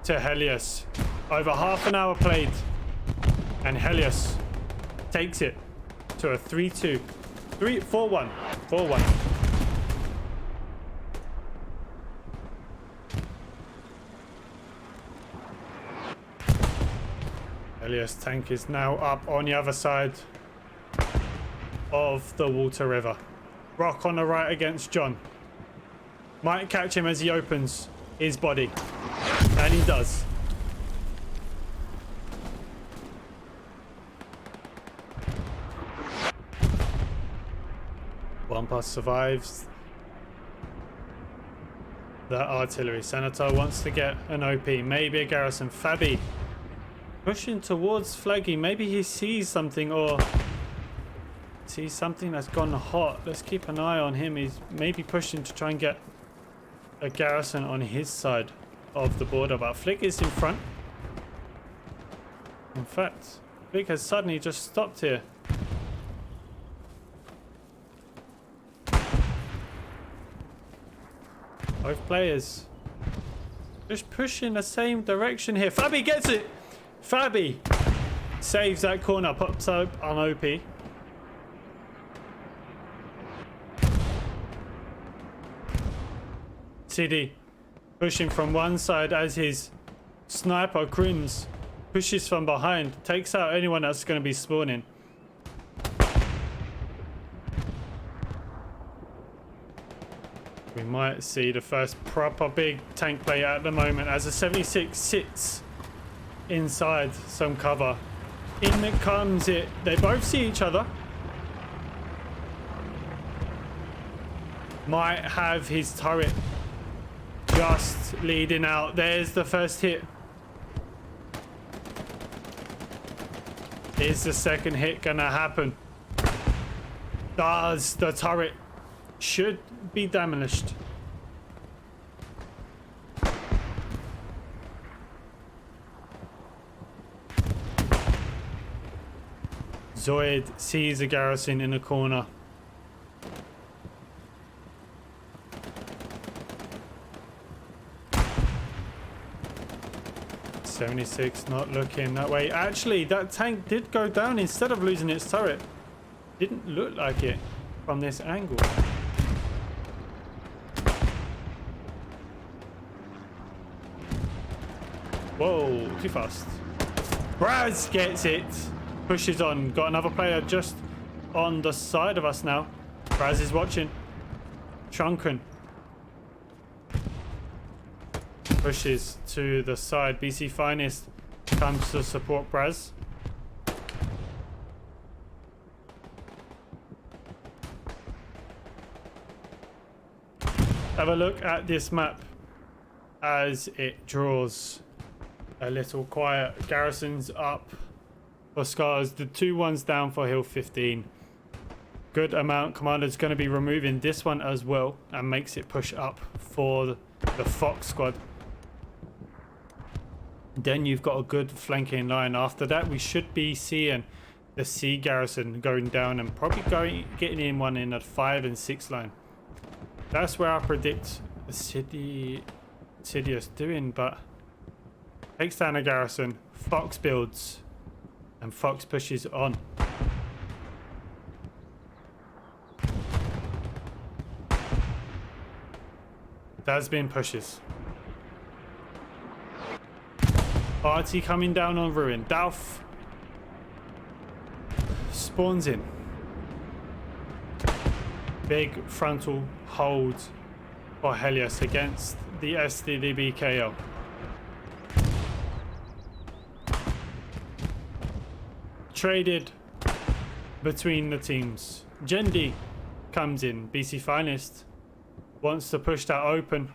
to Helios. Over half an hour played, and Helios takes it to a 3-2. 4-1. 4-1. Helios tank is now up on the other side of the Water River. Rock on the right against John. Might catch him as he opens his body. And he does. One pass survives. The artillery. Senator wants to get an OP. Maybe a garrison. Fabi pushing towards Flaggy. Maybe he sees something or sees something that's gone hot. Let's keep an eye on him. He's maybe pushing to try and get a garrison on his side of the border, but Flick is in front. In fact, Flick has suddenly just stopped here. Both players just push in the same direction here. Fabi gets it! Fabi saves that corner, pops up on OP. CD pushing from one side as his sniper Crims pushes from behind, takes out anyone that's going to be spawning. We might see the first proper big tank play at the moment as the 76 sits inside some cover. In it comes it. They both see each other. Might have his turret just leading out. There's the first hit. Is the second hit gonna happen? Does the turret should be demolished? Zoid sees a garrison in a corner. '76 not looking that way. Actually, that tank did go down instead of losing its turret. Didn't look like it from this angle. Whoa, too fast. Braz gets it. Pushes on. Got another player just on the side of us now. Braz is watching. Shrunken. Pushes to the side. BC Finest comes to support Braz. Have a look at this map as it draws a little quiet. Garrisons up for Scars. The 2 ones down for Hill 15. Good amount. Commander's going to be removing this one as well and makes it push up for the Fox squad. Then you've got a good flanking line. After that, we should be seeing the C garrison going down and probably getting in one in a 5 and 6 line. That's where I predict the Helios doing, but takes down a garrison. Fox builds and Fox pushes on. Dasbin pushes. Artie coming down on Ruin. Dalf spawns in. Big frontal hold for Helios against the STDB KO. Traded between the teams. Jendi comes in. BC Finest wants to push that open.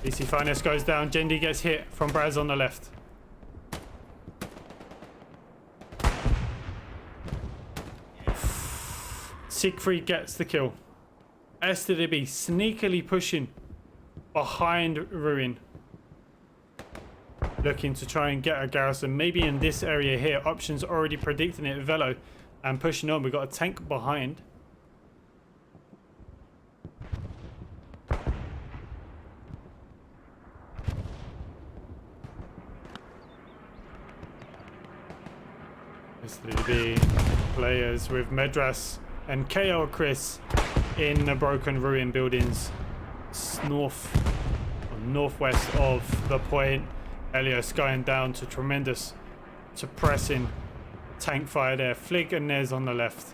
BC Finest goes down. Jendi gets hit from Braz on the left. Siegfried gets the kill. STDB sneakily pushing behind Ruin. Looking to try and get a garrison. Maybe in this area here. Options already predicting it. Velo and pushing on. We've got a tank behind. STDB players with Medras and KO Chris in the broken ruin buildings northwest of the point. Helios going down to tremendous suppressing tank fire there. Flig and Nez on the left.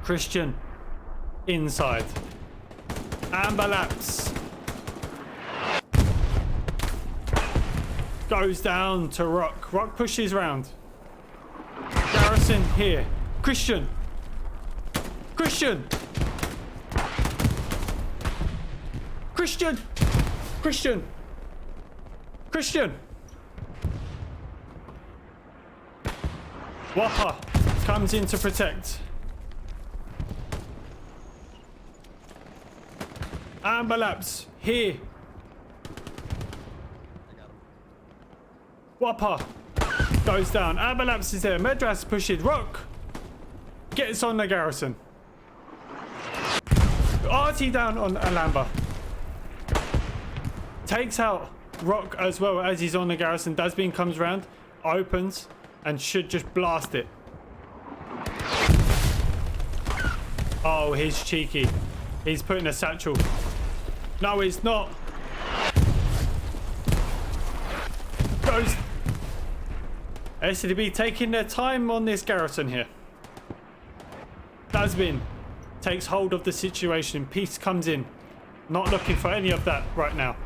Christian inside. Amber Laps goes down to Rock. Rock pushes round. Garrison here. Christian. Christian. Christian. Christian. Christian. Whopper comes in to protect. Amber Laps here. Whopper goes down. Amber Laps is there. Medras pushes. Rock gets on the garrison. RT down on Alamba. Takes out Rock as well as he's on the garrison. Dasbin comes round, opens, and should just blast it. Oh, he's cheeky. He's putting a satchel. No, it's not. Goes. STDB taking their time on this garrison here. Dasbin takes hold of the situation. Peace comes in. Not looking for any of that right now.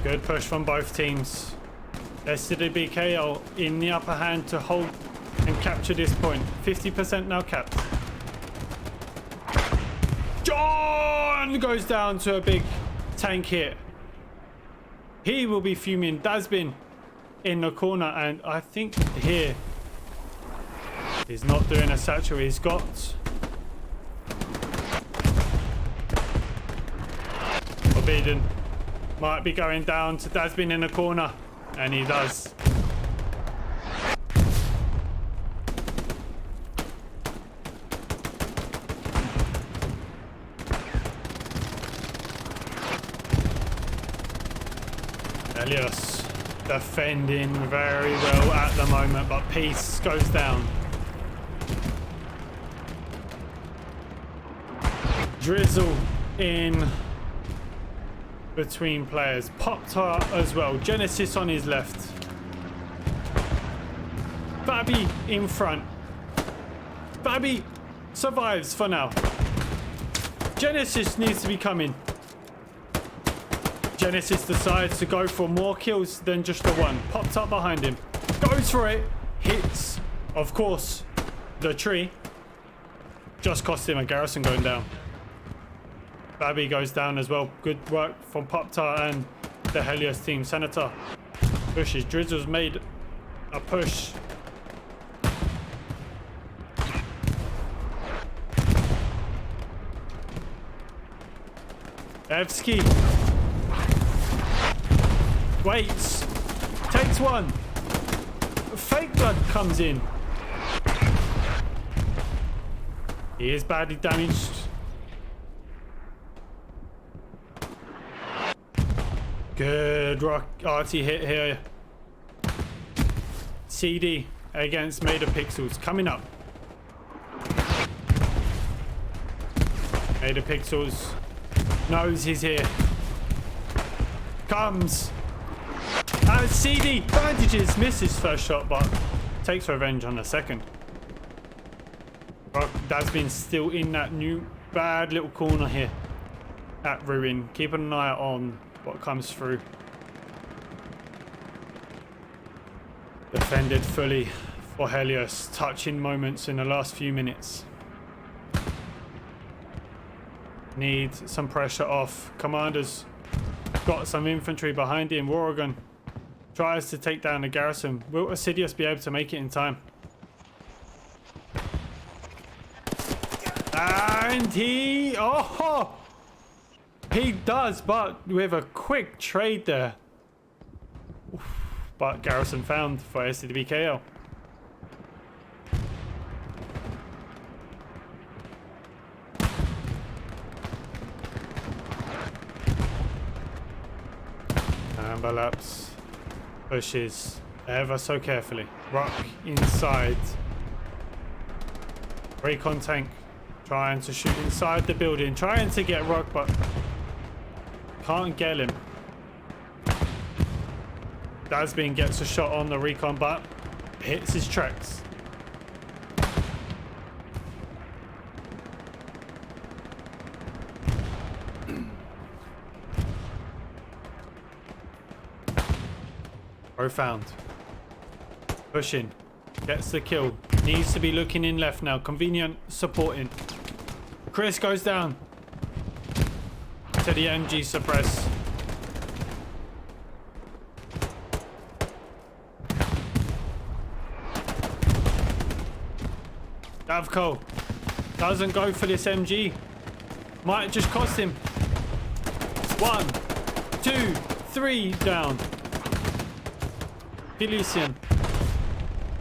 Good push from both teams. STDB KL in the upper hand to hold and capture this point. 50% now capped. John goes down to a big tank hit. He will be fuming. Dasbin in the corner, and I think here he's not doing a satchel. He's got Forbidden. Might be going down to Dasbin in the corner, and he does. Helios defending very well at the moment, but Peace goes down. Drizzle in between players. Pop-Tart as well. Genesis on his left. Babby in front. Babby survives for now. Genesis needs to be coming. Genesis decides to go for more kills than just the one. Popped up behind him. Goes for it. Hits, of course, the tree. Just cost him a garrison going down. Babby goes down as well. Good work from Pop-Tart and the Helios team. Senator pushes. Drizzle's made a push. Evsky waits, takes one. Fake blood comes in. He is badly damaged. Good rock RT hit here. CD against Made of Pixels coming up. Made of Pixels knows he's here. Comes. CD bandages, misses first shot, but takes revenge on the second. Dasbin's still in that new bad little corner here at Ruin. Keeping an eye on what comes through. Defended fully for Helios. Touching moments in the last few minutes. Need some pressure off. Commander's got some infantry behind him. Warrigan tries to take down the garrison. Will Assidious be able to make it in time? And he... Oh! He does, but with a quick trade there. Oof. But garrison found for STDB KL. Amber Laps pushes ever so carefully. Rock inside. Recon tank trying to shoot inside the building, trying to get Rock, but can't get him. Dasbin gets a shot on the recon, but hits his tracks. Profound. Pushing. Gets the kill. Needs to be looking in left now. Convenient supporting. Chris goes down to the MG suppress. Davko doesn't go for this MG. Might just cost him. 1, 2, 3 down. Helios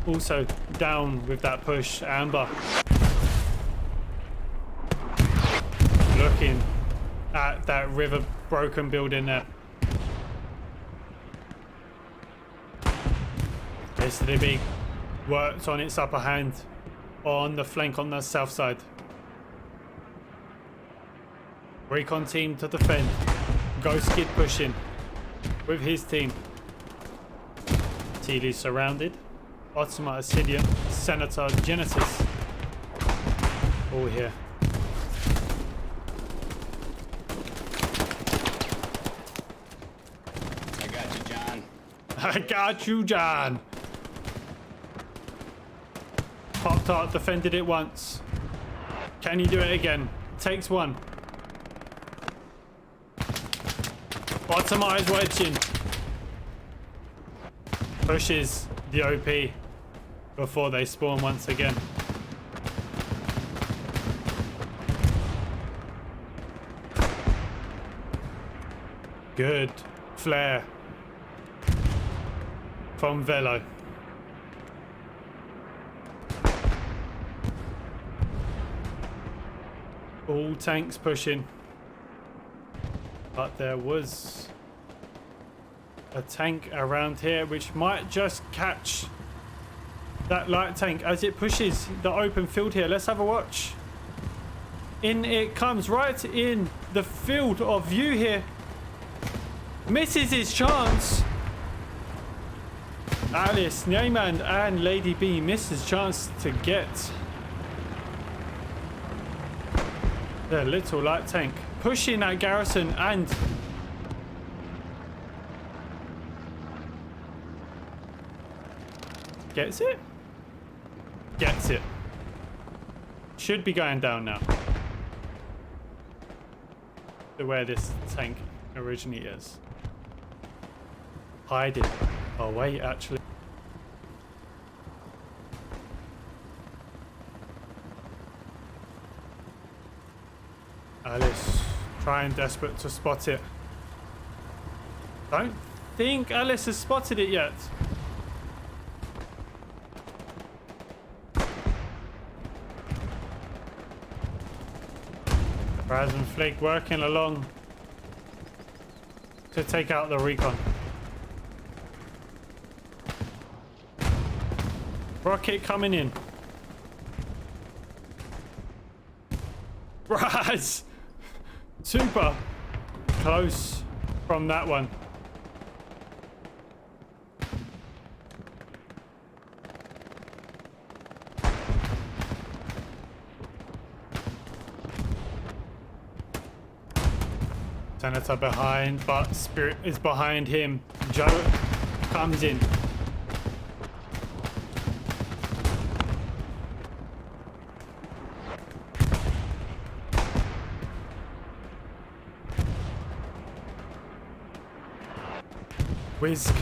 also down with that push. Amber looking at that river broken building there. STDB worked on its upper hand on the flank on the south side. Recon team to defend. Ghost Kid pushing with his team. Teely surrounded. Ottoman Ascidian, Senator Genesis. All here. I got you, John. I got you, John. Pop Tart defended it once. Can he do it again? Takes one. Ottoman is wedging. Pushes the OP before they spawn once again. Good flare from Velo. All tanks pushing. But there was a tank around here which might just catch that light tank as it pushes the open field here. Let's have a watch. In it comes, right in the field of view here. Misses his chance. Alice, Neyman and Lady B miss his chance to get the little light tank. Pushing that garrison and gets it? Gets it. Should be going down now. To where this tank originally is. Hide it. Oh wait, actually. Alice trying desperate to spot it. Don't think Alice has spotted it yet. Raz and Flake working along to take out the recon. Rocket coming in. Raz! Super close from that one. Senator behind, but Spirit is behind him. Joe comes in. Whisk.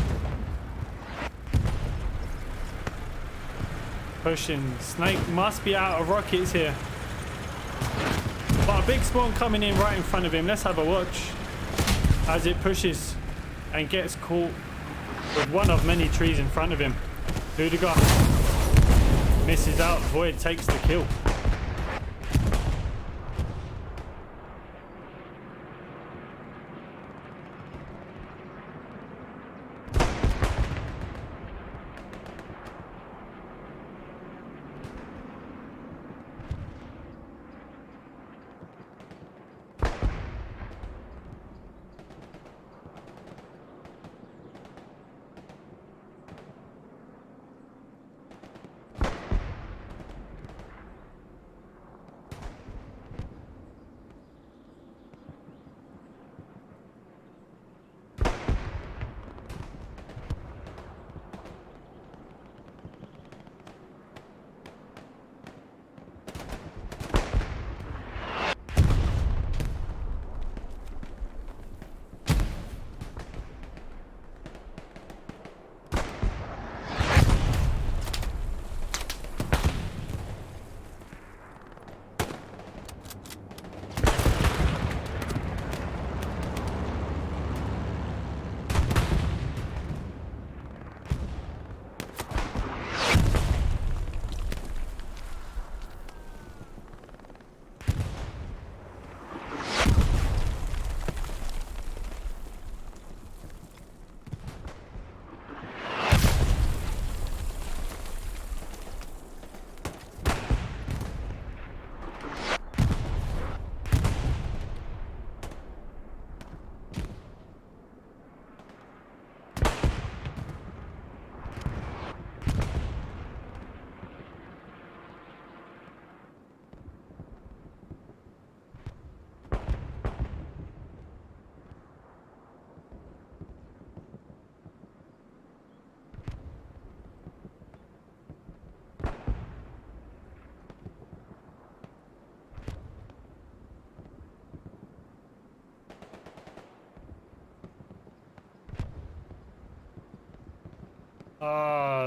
Pushing. Snake must be out of rockets here. But a big spawn coming in right in front of him. Let's have a watch as it pushes and gets caught with one of many trees in front of him. Ludiger misses out. Void takes the kill.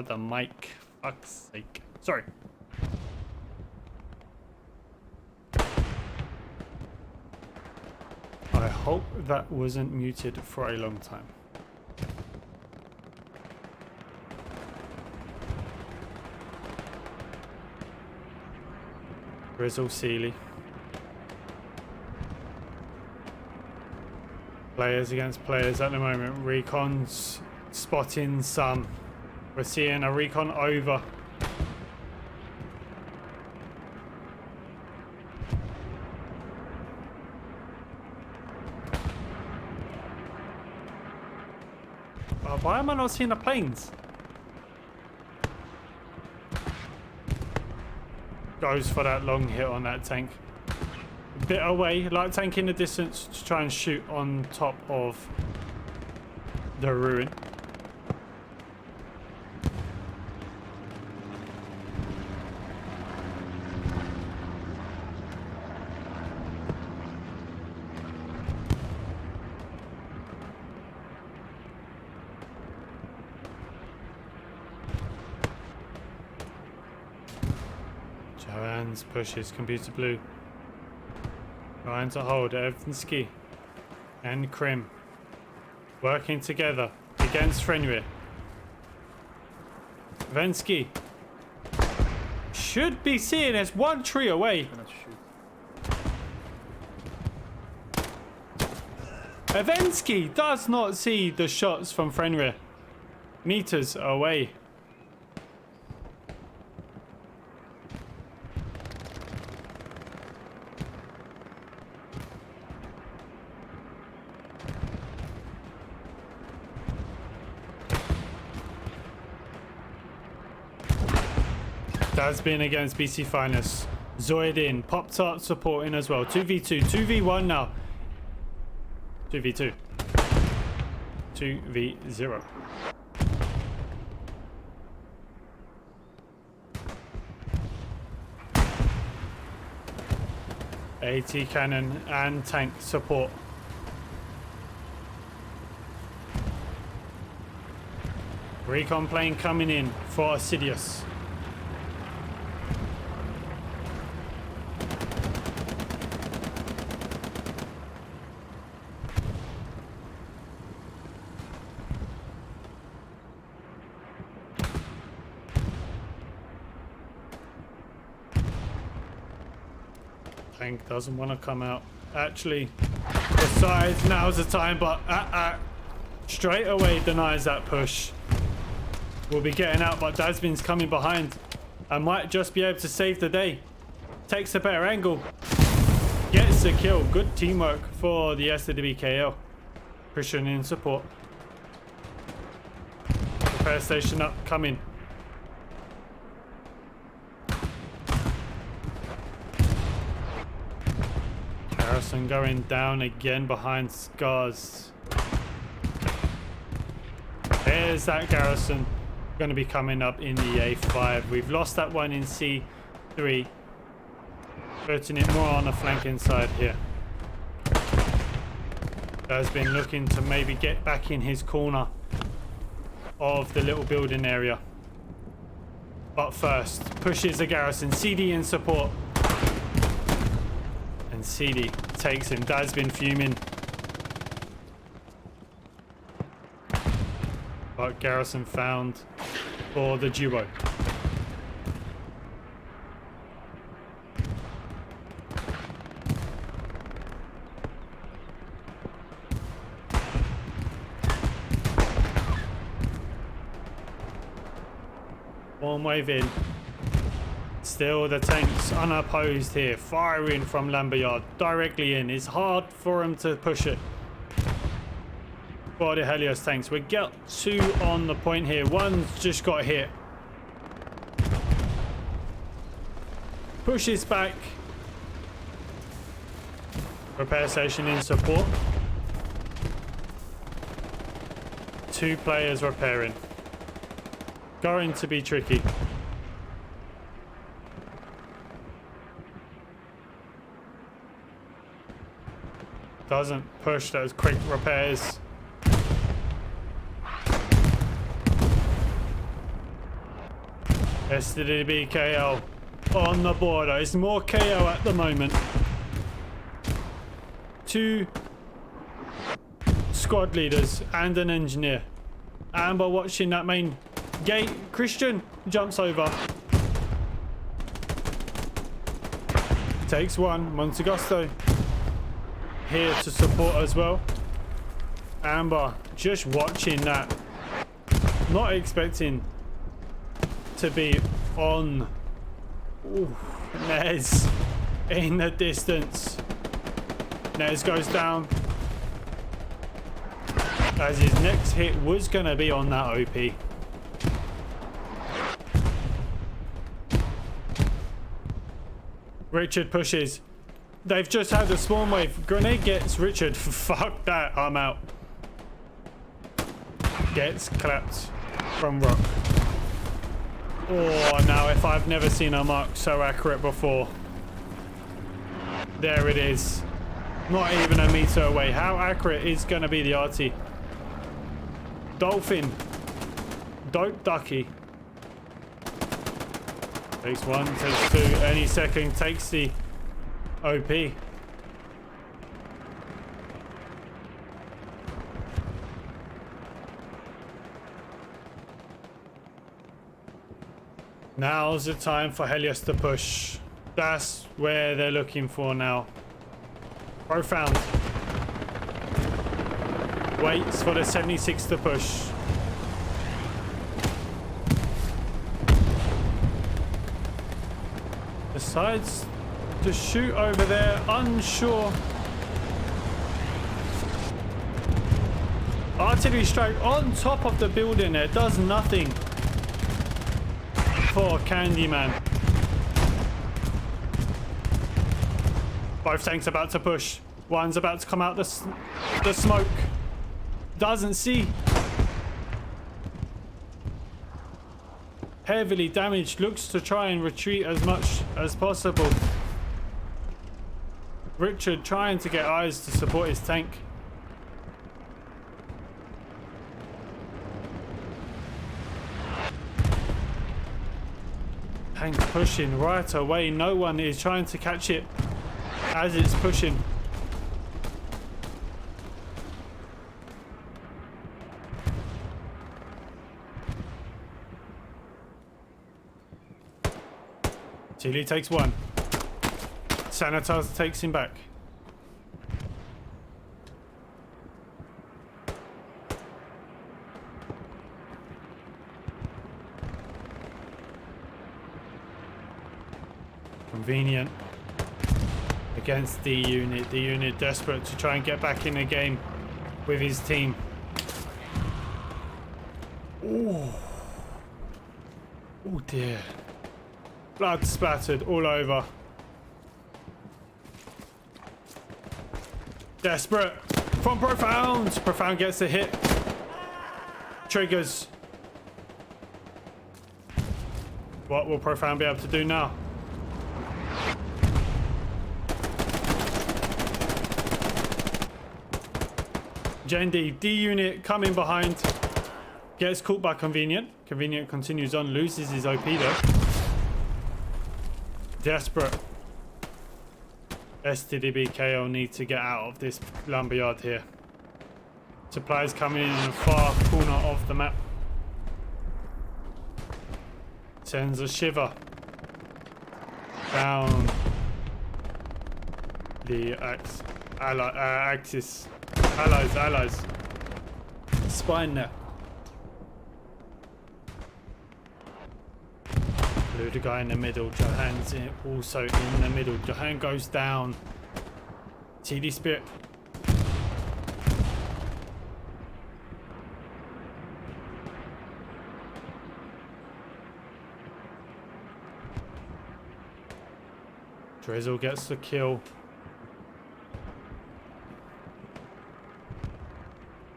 The mic. Fuck's sake. Sorry. I hope that wasn't muted for a long time. Grizzle Sealy. Players against players at the moment. Recon's spotting some. We're seeing a recon over. Why am I not seeing the planes? Goes for that long hit on that tank. A bit away, light tank in the distance to try and shoot on top of the ruin. Joanne's pushes computer blue. Trying to hold Evnsky and Krim. Working together against Fenrir. Evensky should be seeing us one tree away. Evensky does not see the shots from Fenrir. Meters away. That's been against BC Finest. Zoid in. Pop-Tart supporting as well. 2v2. 2v1 now. 2v2. 2v0. AT cannon and tank support. Recon plane coming in for Helios. Tank doesn't want to come out. Actually, decides now's the time, but straight away denies that push. We'll be getting out, but Dasbin's coming behind and might just be able to save the day. Takes a better angle. Gets the kill. Good teamwork for the STDB KL. Christian in support. Repair station up, coming. Garrison going down again behind Scars. There's that Garrison. Going to be coming up in the A5. We've lost that one in C3. Putting it more on the flanking side here. Has been looking to maybe get back in his corner of the little building area. But first, pushes the Garrison. CD in support. And CD takes him. Dad's been fuming. But Garrison found for the duo. One wave in. Still the tanks unopposed here, firing from Lambayard directly in. It's hard for him to push it. For the Helios tanks, we get two on the point here. One's just got hit. Pushes back. Repair station in support. Two players repairing. Going to be tricky. Doesn't push those quick repairs. STDB KO on the border. It's more KO at the moment. 2 squad leaders and an engineer. Amber watching that main gate. Christian jumps over. Takes one. Montegusto here to support as well. Amber just watching that. Not expecting to be on. Ooh, Nez in the distance. Nez goes down. As his next hit was going to be on that OP. Richard pushes. They've just had a spawn wave. Grenade gets Richard. Fuck that. I'm out. Gets clapped from Rock. Oh, now if I've never seen a mark so accurate before. There it is. Not even a meter away. How accurate is going to be the RT? Dolphin. Dope Ducky. Takes one, takes two. Any second takes the OP. Now's the time for Helios to push. That's where they're looking for now. Profound. Waits for the 76 to push. Decides to shoot over there, unsure. Artillery strike on top of the building there does nothing for Candyman. Both tanks about to push. One's about to come out the smoke. Doesn't see. Heavily damaged. Looks to try and retreat as much as possible. Richard trying to get eyes to support his tank. Tank pushing right away. No one is trying to catch it as it's pushing. Chile takes one. Sanitas takes him back. Convenient against the unit. The unit desperate to try and get back in the game with his team. Oh, oh dear. Blood splattered all over. Desperate from Profound. Profound gets a hit. Triggers. What will Profound be able to do now? Jendi, D unit coming behind. Gets caught by Convenient. Convenient continues on, loses his OP though. Desperate. STDB KO need to get out of this lumberyard here. Supplies coming in the far corner of the map. Sends a shiver down the axis. Allies. Spine there. The guy in the middle. Johan's also in the middle. Johan goes down. TD Spirit. Drizzle gets the kill.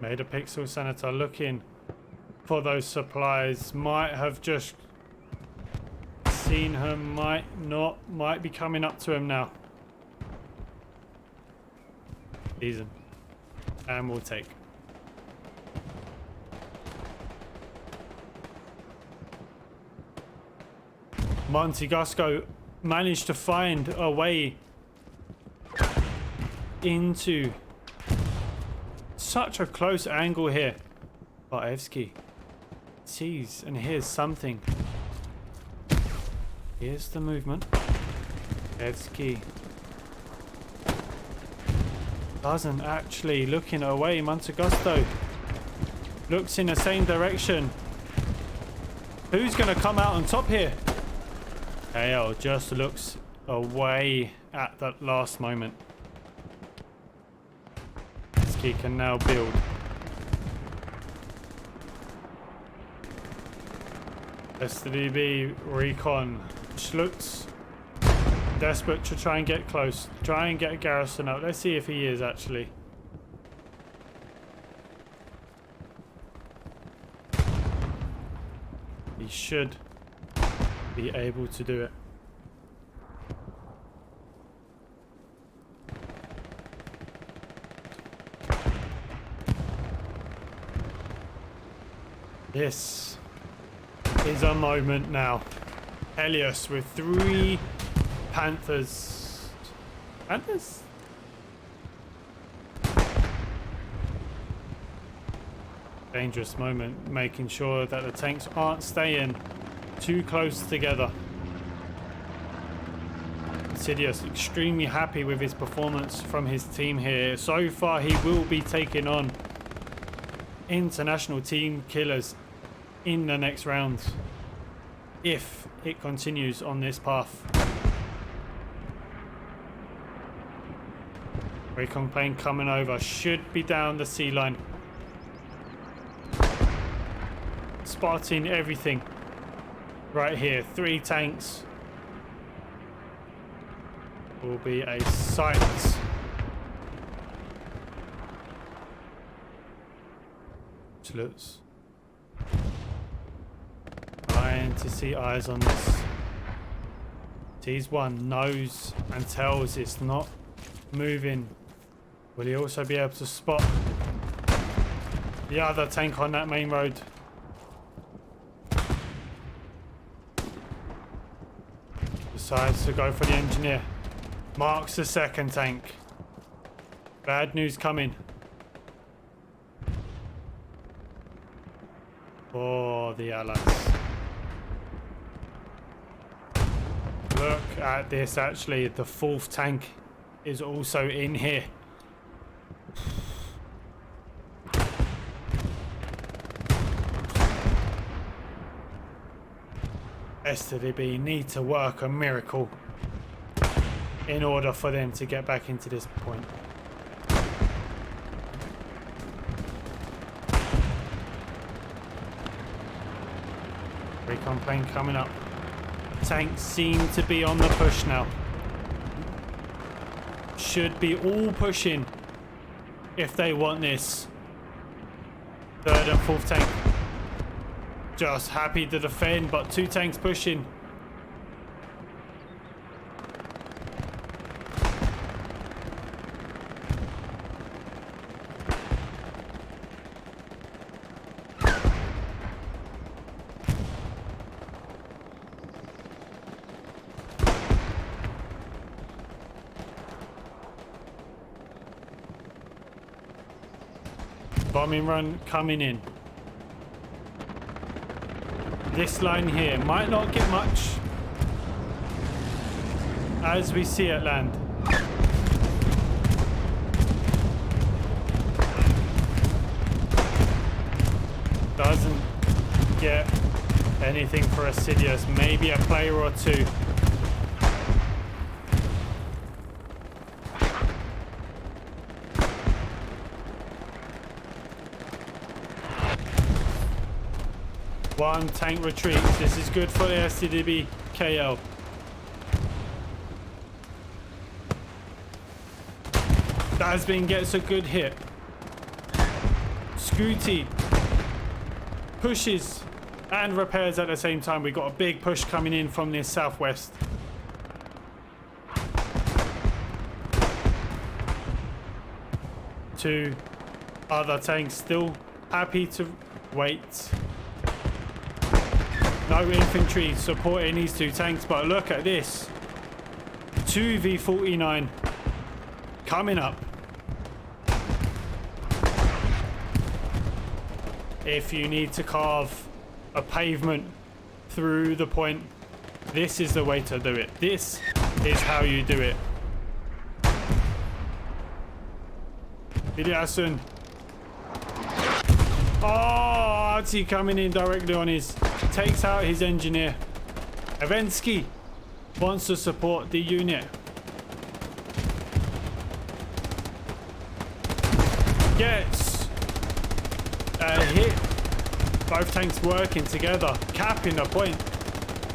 Made a pixel senator looking for those supplies. Might have just seen him, might not, might be coming up to him now. Sees him. And we'll take. Montegusco managed to find a way into such a close angle here. But Evsky sees and hears something. Here's the movement. Evsky doesn't actually looking away. Montegusto looks in the same direction. Who's going to come out on top here? KL just looks away at that last moment. Evsky can now build. STDB recon. Schlutz desperate to try and get close. Try and get Garrison out. Let's see if he is actually. He should be able to do it. This is a moment now. Helios with 3 Panthers. Panthers? Dangerous moment, making sure that the tanks aren't staying too close together. Helios extremely happy with his performance from his team here. So far, he will be taking on international team killers in the next round if it continues on this path. Recon plane coming over, should be down the sea line. Spotting everything right here. 3 tanks will be a sight. Looks trying to see eyes on this. Sees one, knows and tells it's not moving. Will he also be able to spot the other tank on that main road? Decides to go for the engineer. Marks the second tank. Bad news coming for the Allies. Look at this, actually the 4th tank is also in here. STDB need to work a miracle in order for them to get back into this point. Recon plane coming up. Tanks seem to be on the push now. Should be all pushing if they want this. 3rd and 4th tank just happy to defend, but 2 tanks pushing. Bombing run coming in. This line here might not get much as we see it land. Doesn't get anything for Helios, maybe a player or 2. One tank retreats. This is good for the STDB KL. Dasbin gets a good hit. Scooty pushes and repairs at the same time. We got a big push coming in from the southwest. Two other tanks still happy to wait. No infantry supporting these two tanks, but look at this. 2v49 coming up. If you need to carve a pavement through the point, this is the way to do it. This is how you do it. Helios. Oh, Artie coming in directly on his, takes out his engineer. Evensky wants to support the unit. Gets a hit. Both tanks working together, capping the point.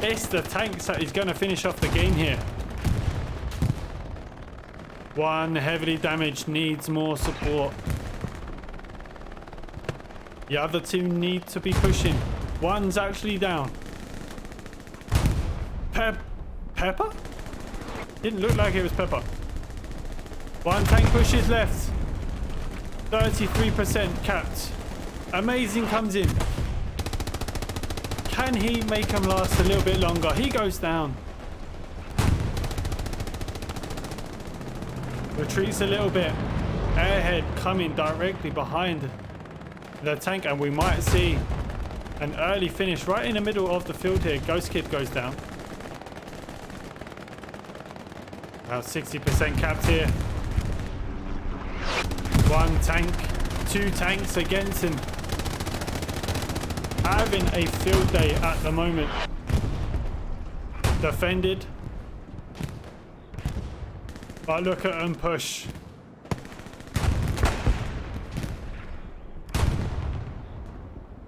It's the tanks that is going to finish off the game here. One heavily damaged, needs more support. The other two need to be pushing. One's actually down. Pepper? Didn't look like it was Pepper. One tank pushes left. 33% capped. Amazing comes in. Can he make him last a little bit longer? He goes down. Retreats a little bit. Airhead coming directly behind the tank, and we might see an early finish right in the middle of the field here. Ghost Kid goes down. About 60% capped here. One tank, two tanks against him. Having a field day at the moment. Defended. But look at him push.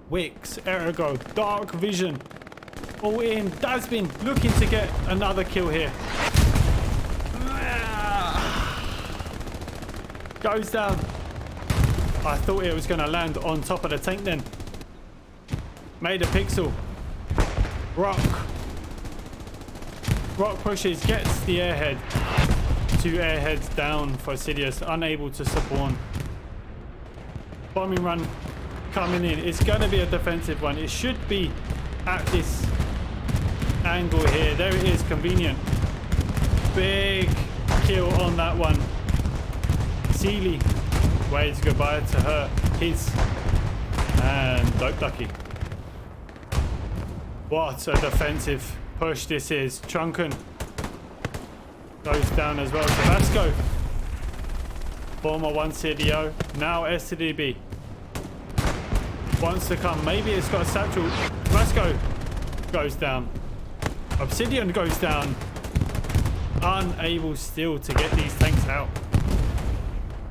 Wicks, Ergo, Dark Vision. All in. Dasbin looking to get another kill here. Goes down. I thought it was going to land on top of the tank then. Made a pixel. Rock pushes, gets the airhead. Two airheads down for Helios, unable to spawn. Bombing run coming in. It's going to be a defensive one. It should be at this angle here. There it is, convenient. Big kill on that one. Sealy waves goodbye to her, his, and Dope Ducky. What a defensive push this is. Trunken goes down as well. Tabasco, former 1 CDO, now STDB. Wants to come. Maybe it's got a satchel. Tabasco goes down. Obsidian goes down. Unable still to get these tanks out.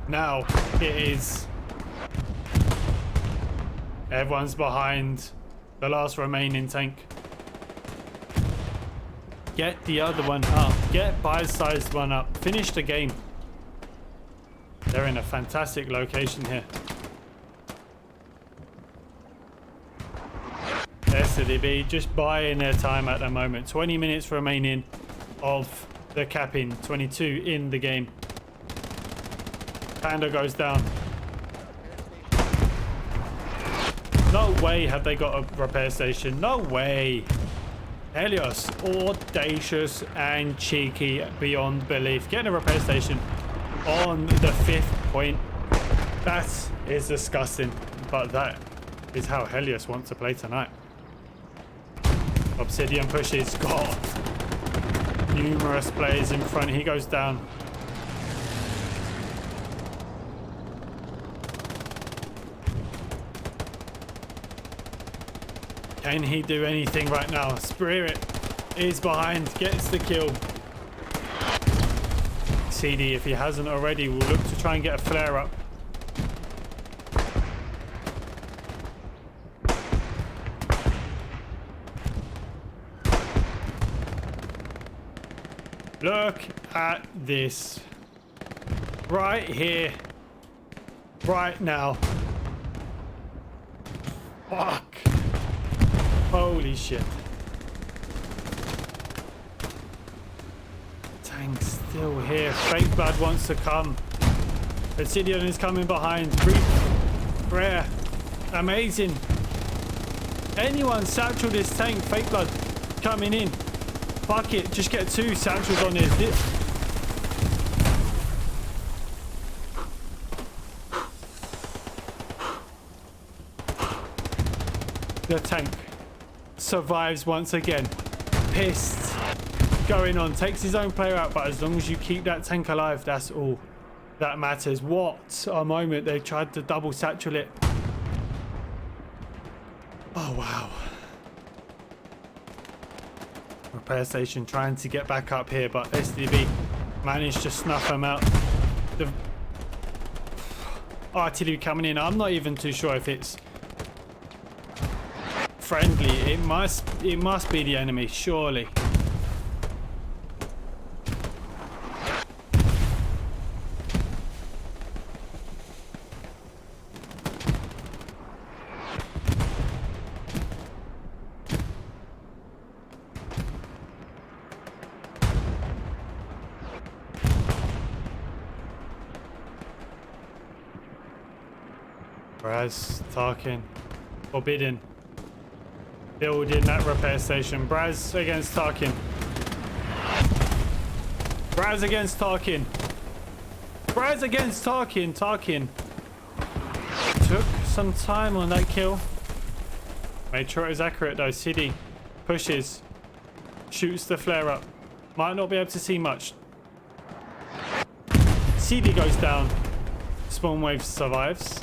Now it is. Everyone's behind the last remaining tank. Get the other one up. Get bite-sized one up. Finish the game. They're in a fantastic location here. STDB just buying their time at the moment. 20 minutes remaining of the capping. 22 in the game. Panda goes down. No way have they got a repair station. No way. Helios, audacious and cheeky beyond belief. Getting a repair station on the 5th point. That is disgusting. But that is how Helios wants to play tonight. Obsidian pushes. Got numerous players in front. He goes down. Can he do anything right now? Spirit is behind, gets the kill. CD, if he hasn't already, will look to try and get a flare up. Look at this. Right here. Right now. Fuck. Holy shit. Tank's still here. Fake Blood wants to come. Obsidian is coming behind. Brief. Rare. Amazing. Anyone satchel this tank. Fake blood coming in. Fuck it. Just get 2 satchels on this. The tank survives once again. Pissed. Going on. Takes his own player out. But as long as you keep that tank alive, that's all that matters. What a moment. They tried to double satchel it. Oh, wow. Repair station trying to get back up here, but STDB managed to snuff them out. The artillery coming in. I'm not even too sure if it's friendly. It must be the enemy, surely. Braz, Tarkin, forbidden. Building that repair station. Braz against Tarkin. Braz against Tarkin. Braz against Tarkin. Tarkin took some time on that kill. Made sure it was accurate though. CD pushes. Shoots the flare up. Might not be able to see much. CD goes down. Spawn wave survives.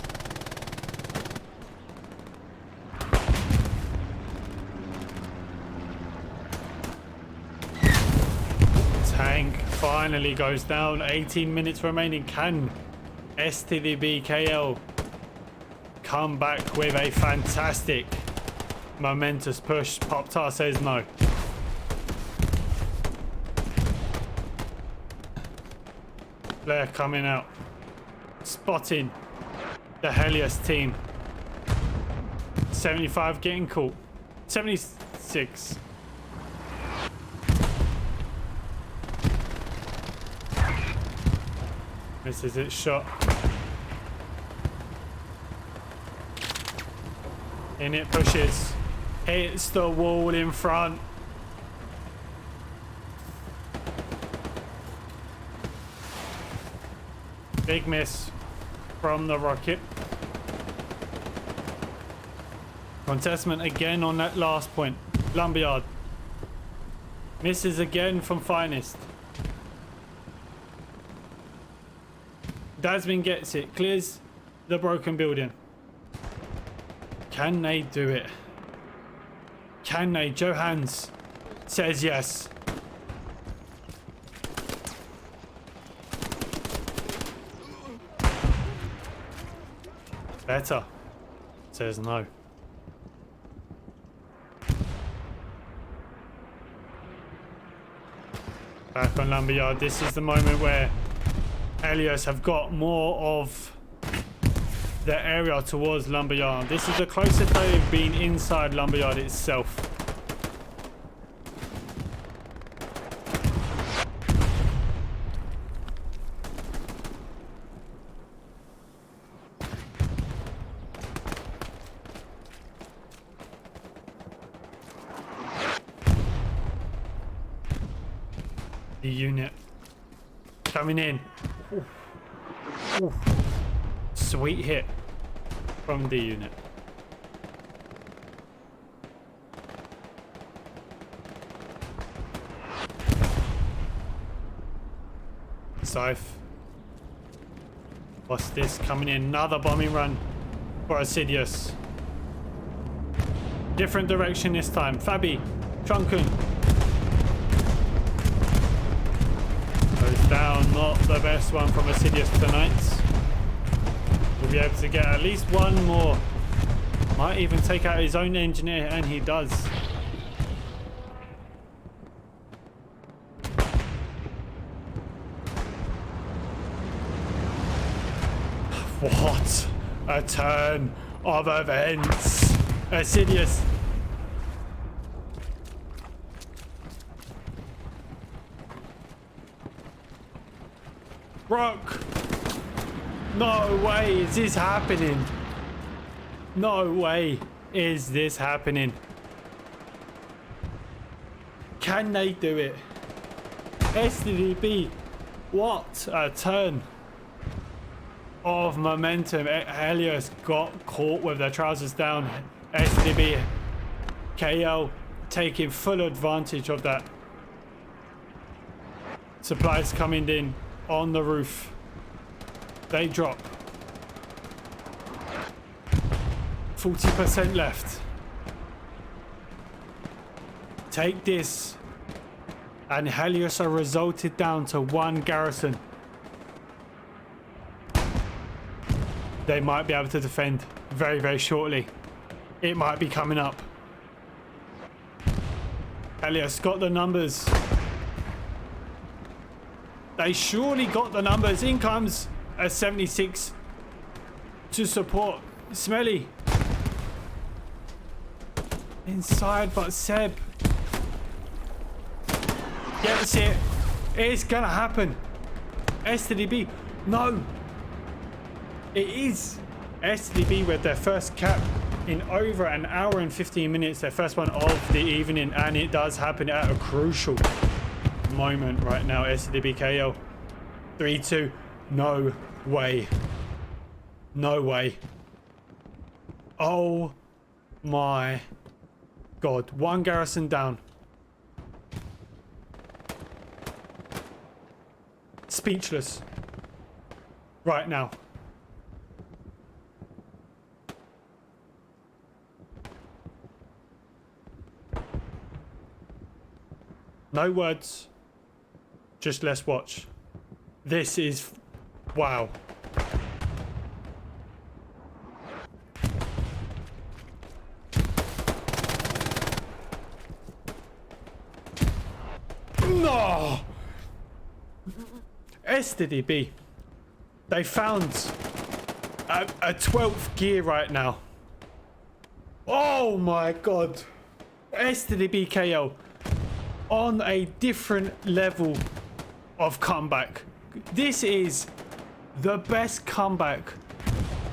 Tank finally goes down. 18 minutes remaining. Can STDB KL come back with a fantastic momentous push? Poptar says no. Blair coming out. Spotting the Helios team. 75 getting caught. 76. Misses its shot. In it pushes. Hits the wall in front. Big miss from the rocket. Contestment again on that last point. Lumberyard. Misses again from Finest. Dasmin gets it. Clears the broken building. Can they do it? Can they? Johans says yes. Better says no. Back on Lumberyard. This is the moment where Helios have got more of the area towards Lumberyard. This is the closest they've been inside Lumberyard itself. The unit coming in. Ooh. Ooh. Sweet hit from the unit. Scythe. What's this coming in? Another bombing run for Helios. Different direction this time. Fabi, Trunkun. Goes down. Not the best one from Helios tonight. We'll be able to get at least one more. Might even take out his own engineer, and he does. What a turn of events. Helios. Broke. No way is this happening. No way. is this happening? Can they do it? STDB, what a turn of momentum. Helios got caught with their trousers down. STDB, KL taking full advantage of that. Supplies coming in on the roof. They drop. 40% left. Take this. And Helios are resulted down to 1 garrison. They might be able to defend very, very shortly. It might be coming up. Helios got the numbers. They surely got the numbers. In comes a 76 to support Smelly. Inside, but Seb gets it. It's gonna happen. STDB. No. It is STDB with their first cap in over an hour and 15 minutes. Their first one of the evening. And it does happen at a crucial moment right now. STDB KO 3-2. No way. No way. Oh my god. 1 garrison down. Speechless right now. No words. Just let's watch. This is wow. No. STDB. They found a 12th gear right now. Oh my god. STDB KO on a different level of comeback. This is the best comeback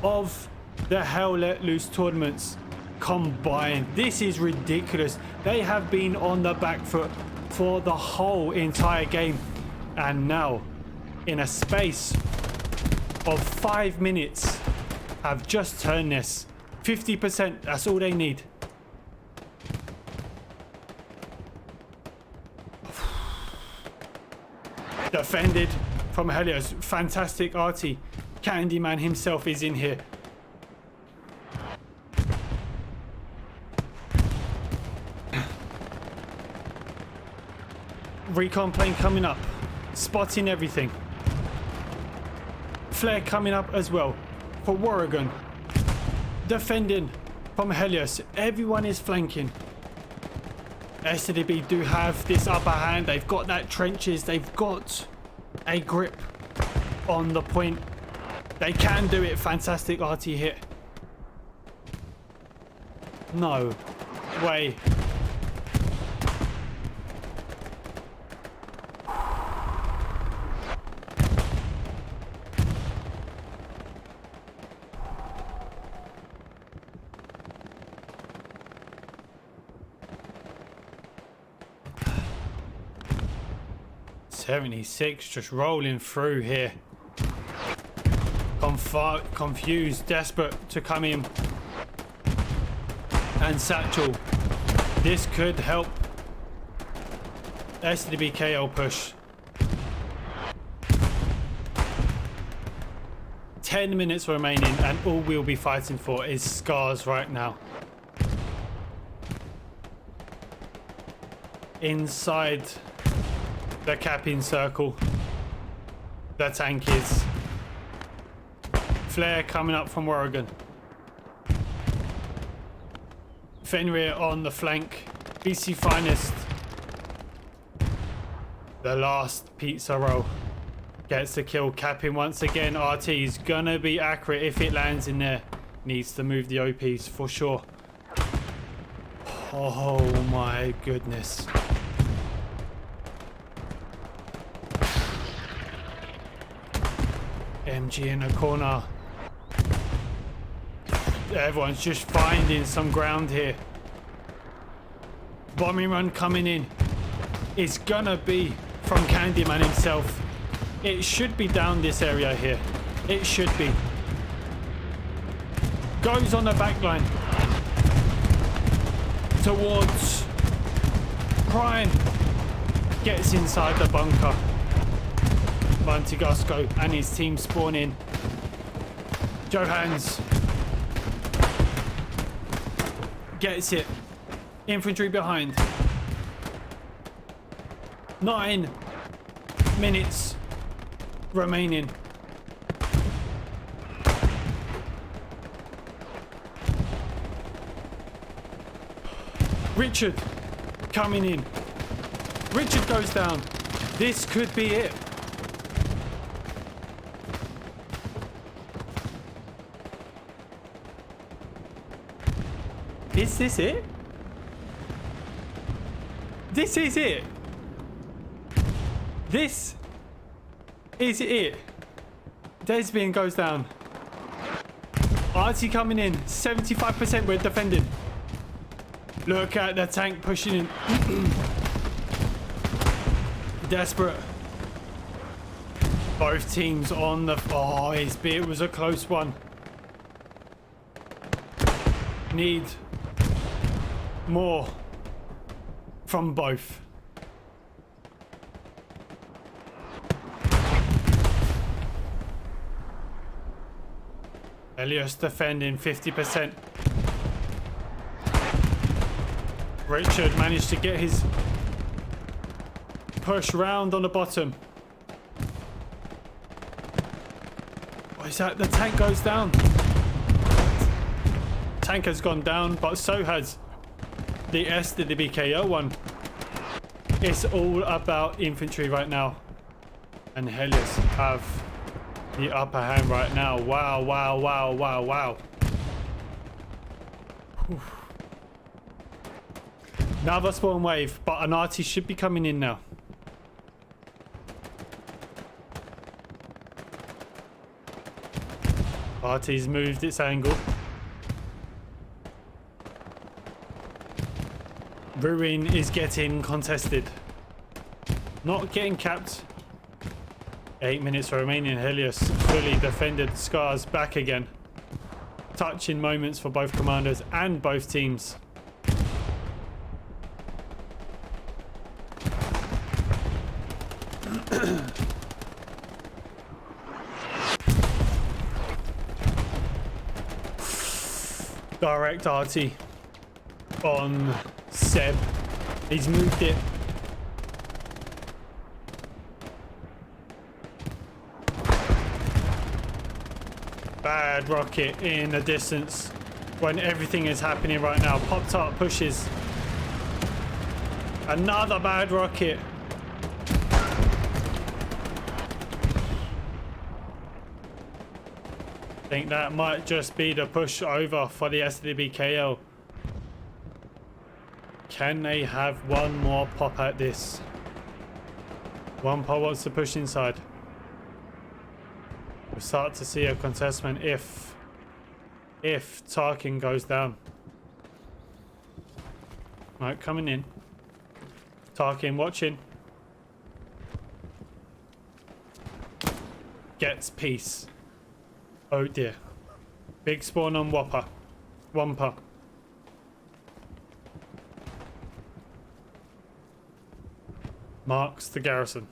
of the Hell Let Loose tournaments combined. This is ridiculous. They have been on the back foot for the whole entire game, and now in a space of 5 minutes have just turned this 50%. That's all they need. Defended from Helios. Fantastic RT. Candyman himself is in here. Recon plane coming up. Spotting everything. Flare coming up as well for Warrigan. Defending from Helios. Everyone is flanking. STDB do have this upper hand. They've got that trenches. They've got a grip on the point. They can do it. Fantastic RT hit. No way. .76 just rolling through here. Confused, desperate to come in. And Satchel. This could help STDB KO push. 10 minutes remaining, and all we'll be fighting for is scars right now. Inside the capping circle, the tank is. Flare coming up from Oregon. Fenrir on the flank. BC Finest. The last pizza roll gets the kill. Capping once again. RT is gonna be accurate if it lands in there. Needs to move the OPs for sure. Oh my goodness. MG in a corner. Everyone's just finding some ground here. Bombing run coming in. It's gonna be from Candyman himself. It should be down this area here. It should be. Goes on the back line. Towards Prime. Gets inside the bunker. Montegasco and his team spawn in. Johans gets it. Infantry behind. 9 minutes remaining. Richard coming in. Richard goes down. This could be it. Is this it? This is it. This is it. Desbian goes down. Artie coming in. 75% we're defending. Look at the tank pushing in. Desperate. Both teams on the... Oh, it was a close one. Need more from both. Helios defending 50%. Richard managed to get his push round on the bottom. What is that? The tank goes down. Tank has gone down, but so has the STDB KO one. It's all about infantry right now. And Helios have the upper hand right now. Wow, wow, wow, wow, wow. Whew. Another spawn wave, but an arty should be coming in now. Arty's moved its angle. Ruin is getting contested. Not getting capped. 8 minutes remaining. Helios fully defended. Scars back again. Touching moments for both commanders and both teams. Direct RT on Seb. He's moved it. Bad rocket in the distance when everything is happening right now. Pop-Tart pushes. Another bad rocket. I think that might just be the push over for the STDB KO. Can they have one more pop at this? One pop wants to push inside. We'll start to see a contestment if Tarkin goes down. Right, coming in. Tarkin watching. Gets peace. Oh dear. Big spawn on Wampa. Marks the garrison.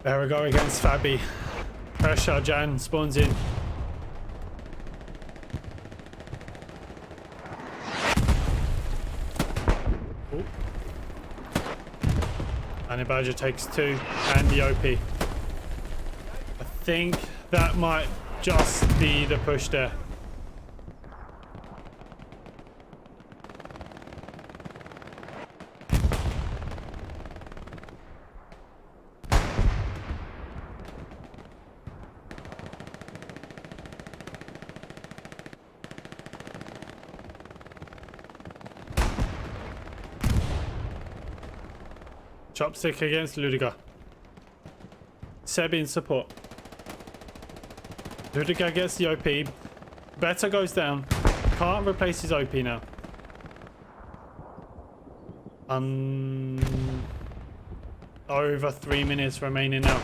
There we go against Fabi. Pressure, Jan spawns in. Ooh. And Badger takes 2 and the OP. I think that might just be the push there. Chopstick against Ludiger. Seb in support. Rudiger gets the OP. Better goes down. Can't replace his OP now. Over 3 minutes remaining now.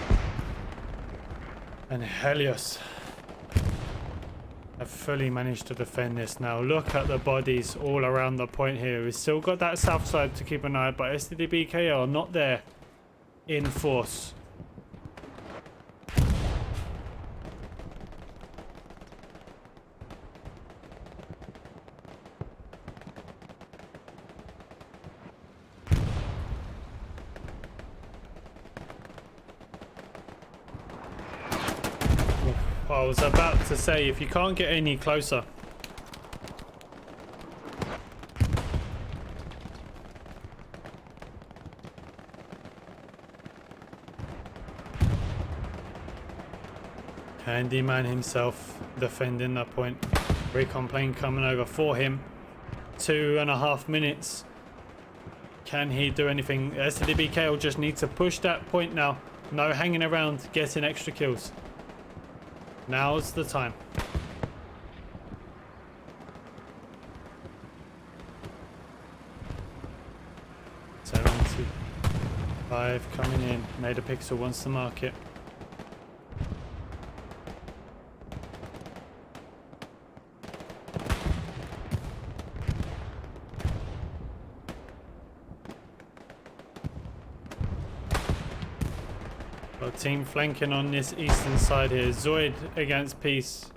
And Helios have fully managed to defend this now. Look at the bodies all around the point here. We've still got that south side to keep an eye on, but STDB KO are not there in force. I was about to say, if you can't get any closer. Candyman himself defending that point. Recon plane coming over for him. 2.5 minutes. Can he do anything? STDBK will just need to push that point now. No hanging around, getting extra kills. Now's the time. $75 coming in. Made a pixel wants to mark it. Got a team flanking on this eastern side here. Zoid against Peace.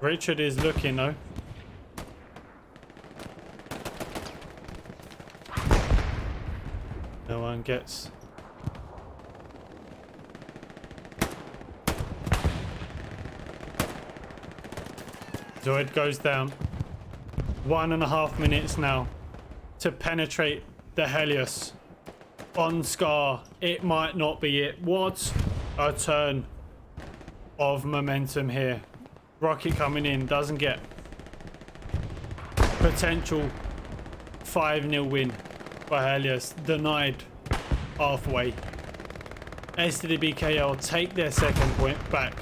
Richard is looking though. No one gets. Zoid goes down. 1.5 minutes now to penetrate the Helios. On Scar, it might not be it. What a turn of momentum here. Rocket coming in, doesn't get. Potential 5-0 win for Helios, denied halfway. STDBKL take their second point back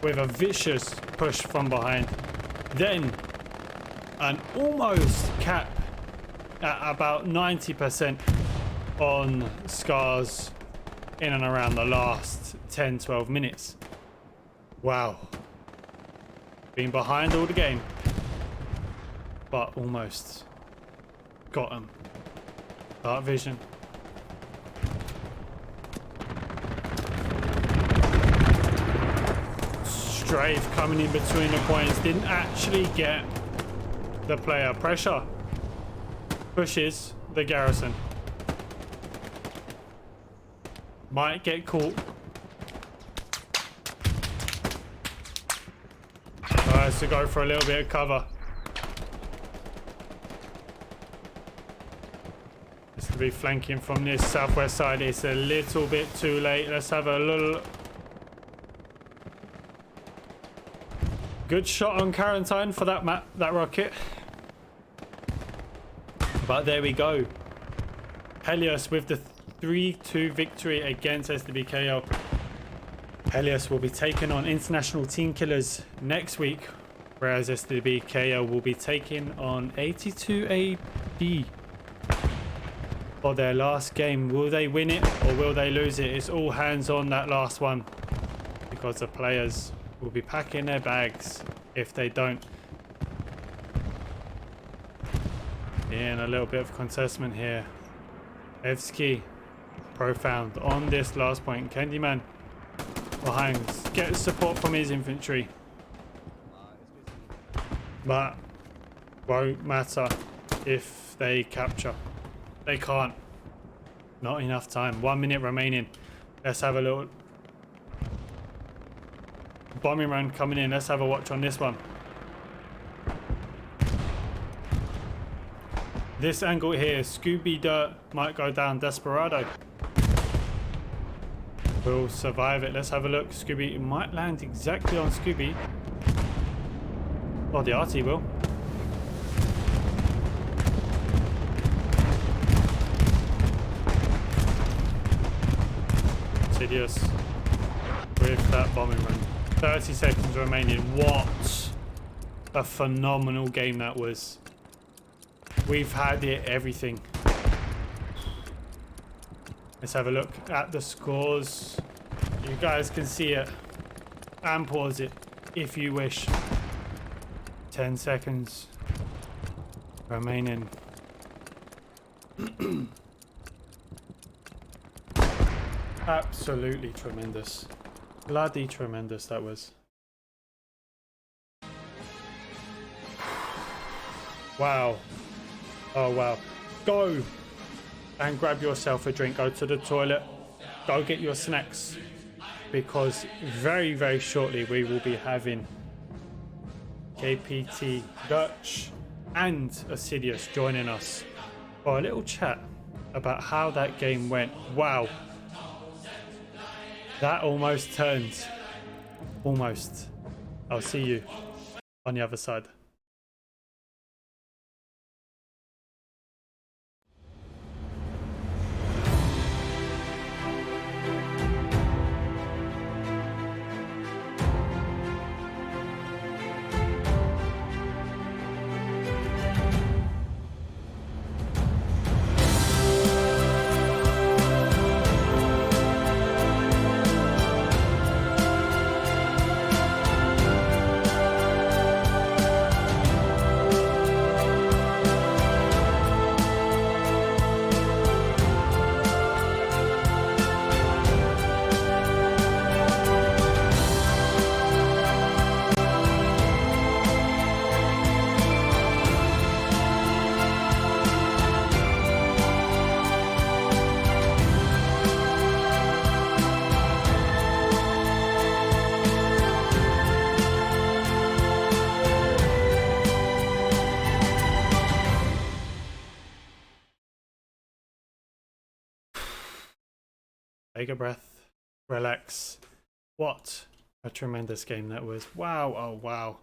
with a vicious push from behind. Then an almost cap at about 90% on Scars in and around the last 10-12 minutes. Wow. Been behind all the game, but almost got him. Dark vision. Strafe coming in between the points. Didn't actually get the player. Pressure pushes the garrison. Might get caught. Tries to go for a little bit of cover. This to be flanking from this southwest side. It's a little bit too late. Let's have a little. Good shot on Quarantine for that that rocket. But there we go. Helios with the 3-2 victory against STDBKL. Helios will be taking on International Team Killers next week, whereas STDBKL will be taking on 82AD for their last game. Will they win it or will they lose it? It's all hands on that last one, because the players will be packing their bags if they don't. In a little bit of contestment here. Evsky, Profound on this last point. Candyman behind, gets support from his infantry, but won't matter if they capture. They can't. Not enough time. 1 minute remaining. Let's have a little bombing run coming in. Let's have a watch on this one. This angle here, Scooby Dirt might go down. Desperado will survive it. Let's have a look. Scooby might land exactly on Scooby. Or the RT will. Helios with that bombing run. 30 seconds remaining. What a phenomenal game that was. We've had it everything. Let's have a look at the scores. You guys can see it and pause it if you wish. 10 seconds remaining. Absolutely tremendous. Bloody tremendous that was. Wow. Oh wow. Go and grab yourself a drink. Go to the toilet. Go get your snacks. Because very, very shortly we will be having KPT Dutch and Helios joining us for a little chat about how that game went. Wow. That almost turned. Almost. I'll see you on the other side. Take a breath, relax. What a tremendous game that was. Wow, oh wow.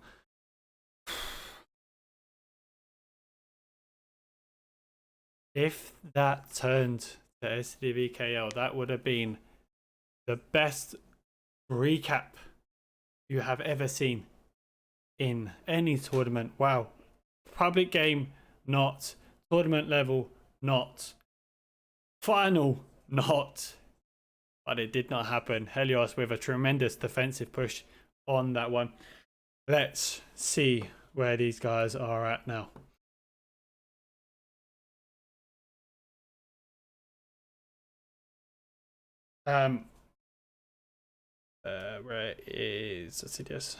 If that turned to STDB KL, that would have been the best recap you have ever seen in any tournament. Wow. Public game, not. Tournament level, not. Final, not. But it did not happen. Helios with a tremendous defensive push on that one. Let's see where these guys are at now. Where is Helios?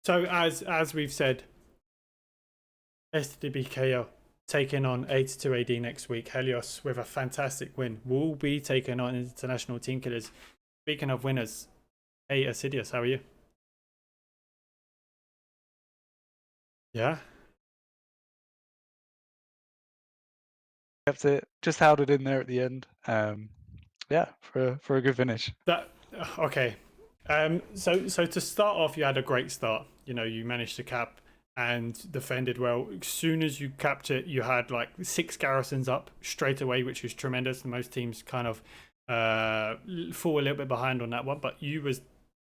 So as we've said, STDB KO taking on 82 AD next week. Helios with a fantastic win will be taking on International Team Killers. Speaking of winners, hey Helios, how are you? Yeah. Kept it, just held it in there at the end. Yeah, for a good finish. That okay. So to start off, you had a great start. You know, you managed to cap and defended well. As soon as you capped it, you had like 6 garrisons up straight away, which was tremendous. Most teams kind of fall a little bit behind on that one, but you was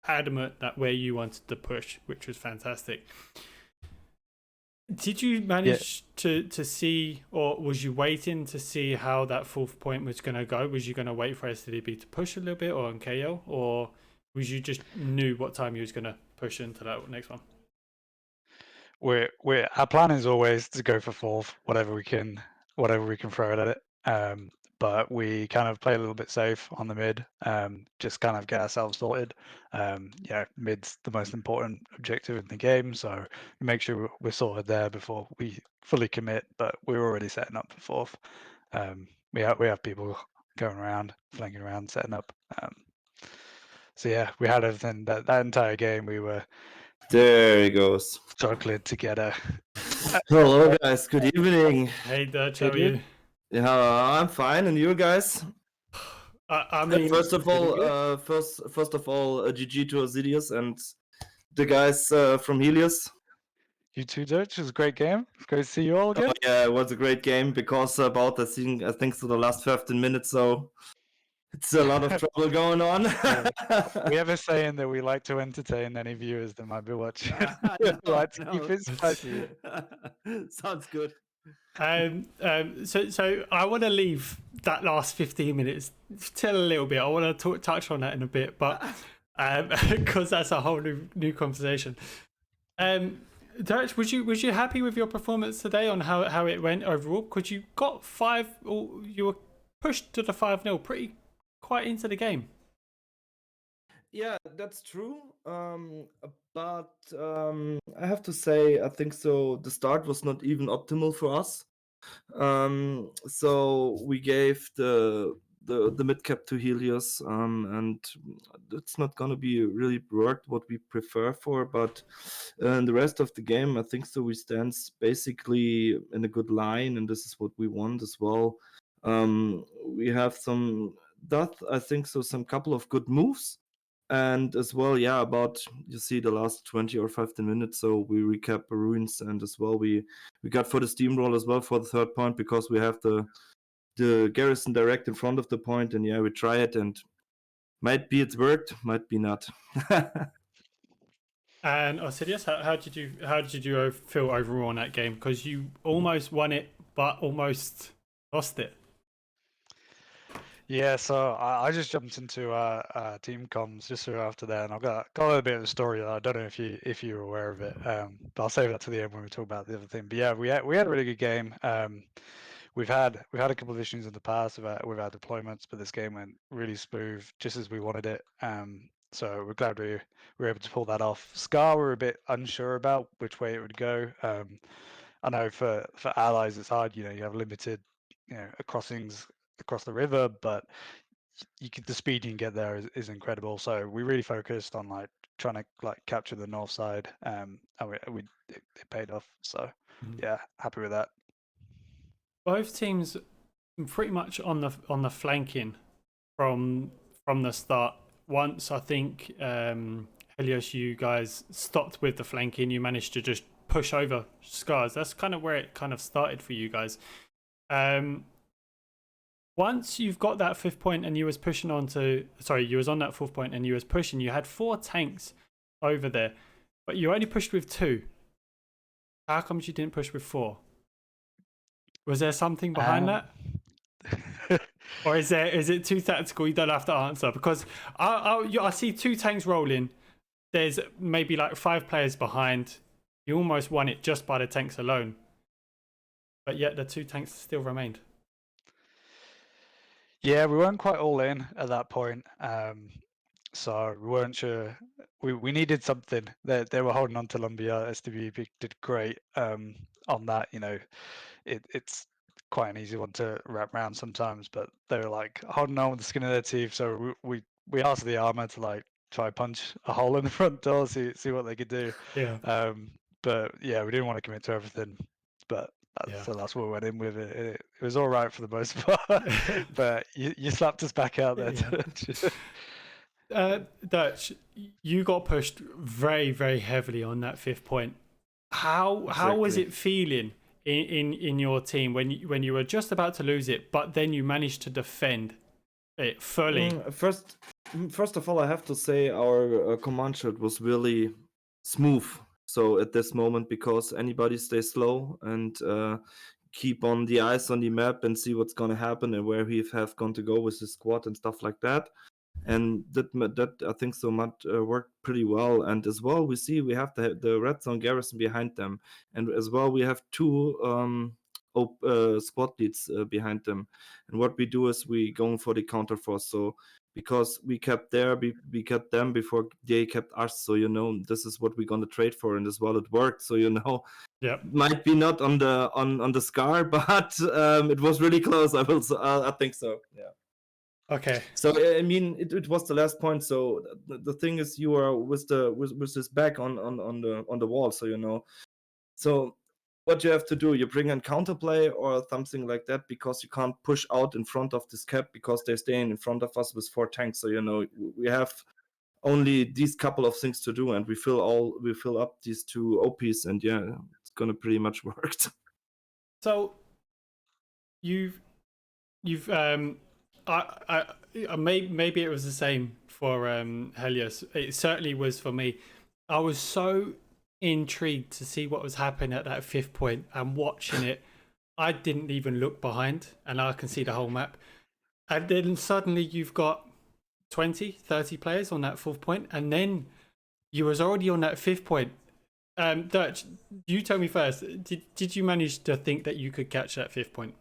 adamant that where you wanted to push, which was fantastic. Did you manage to see, or was you waiting to see how that 4th point was going to go? Was you going to wait for STDB to push a little bit or on KO, or was you just knew what time you was going to push into that next one? Our plan is always to go for 4th, whatever we can throw it at it. But we kind of play a little bit safe on the mid, just kind of get ourselves sorted. Yeah, mid's the most important objective in the game, so make sure we're sorted there before we fully commit. But we're already setting up for 4th. We have people going around, flanking around, setting up. So yeah, we had everything that entire game. We were There he goes. struggling to get a. Hello, guys. Good evening. Hey Dutch, how are you? Yeah, I'm fine, and you guys? I mean, First of all, GG to Helios and the guys from Helios. You too, Dutch. It was a great game. It's great to see you all again. Oh, yeah, it was a great game because about I think so the last 15 minutes, so it's a lot of trouble going on. We have a saying that we like to entertain any viewers that might be watching. We like to keep it spicy. Sounds good. So I want to leave that last 15 minutes till a little bit. I want to touch on that in a bit, but because that's a whole new conversation. Dutch, was you happy with your performance today on how it went overall? Because you got you were pushed to the 5-0 quite into the game. Yeah, that's true. But I have to say, I think so. The start was not even optimal for us. So we gave the mid cap to Helios, and it's not gonna be really worked what we prefer for. But in the rest of the game, I think so. We stand basically in a good line, and this is what we want as well. We have I think so, some couple of good moves. And as well, yeah, about you see the last 20 or 15 minutes. So we recap ruins, and as well we got for the steamroll as well for the 3rd point because we have the garrison direct in front of the point, and yeah, we try it, and might be it's worked, might be not. And Osidius, how did you feel overall on that game? Because you almost won it, but almost lost it. Yeah, so I just jumped into team comms just after that, and I've got a little bit of a story. I don't know if you're aware of it, but I'll save that to the end when we talk about the other thing. But yeah, we had a really good game. We've had a couple of issues in the past with our deployments, but this game went really smooth, just as we wanted it. So we're glad we were able to pull that off. Scar, we're a bit unsure about which way it would go. I know for allies it's hard. You know, you have limited crossings across the river, but the speed you can get there is incredible. So we really focused on trying to capture the north side, and it paid off. So yeah, happy with that. Both teams pretty much on the flanking from the start. Once I think Helios, you guys stopped with the flanking, you managed to just push over Scars. That's kind of where it kind of started for you guys. Once you've got that 5th point and you was pushing on to, sorry, you was on that 4th point and you was pushing, you had 4 tanks over there, but you only pushed with 2. How comes you didn't push with 4? Was there something behind that? Or is it too tactical? You don't have to answer, because I see 2 tanks rolling. There's maybe 5 players behind. You almost won it just by the tanks alone, but yet the 2 tanks still remained. Yeah, we weren't quite all in at that point, so we weren't sure. We needed something. They were holding on to Lumbia. STDB did great on that. You know, it's quite an easy one to wrap around sometimes, but they were holding on with the skin of their teeth. So we asked the armor to try punch a hole in the front door, see what they could do. Yeah. But yeah, we didn't want to commit to everything. But so that's what we went in with. It was all right for the most part. But you slapped us back out there. Yeah. Dutch, you got pushed very, very heavily on that 5th point. How was it feeling in your team when you were just about to lose it, but then you managed to defend it fully? First of all, I have to say our command shield was really smooth. So at this moment, because anybody stay slow and keep on the eyes on the map and see what's going to happen and where we have going to go with the squad and stuff like that. And that I think so much worked pretty well. And as well, we have the red zone garrison behind them, and as well we have 2 squad leads behind them. And what we do is we going for the counter force. So because we kept we kept them before they kept us. So this is what we're gonna trade for, and as well it worked. So yeah, might be not on the Scar, but it was really close. I think so. Yeah. Okay. So I mean, it was the last point. So the thing is, you are with this back on the wall. So So what you have to do, you bring in counterplay or something like that, because you can't push out in front of this cap because they're staying in front of us with 4 tanks. So we have only these couple of things to do, and we fill up these two OPs, and yeah, it's gonna pretty much work. So you've maybe it was the same for Helios. It certainly was for me. I was so intrigued to see what was happening at that 5th point and watching it. I didn't even look behind, and I can see the whole map. And then suddenly you've got 20, 30 players on that 4th point, and then you was already on that 5th point. Dutch, you tell me first. Did you manage to think that you could catch that 5th point?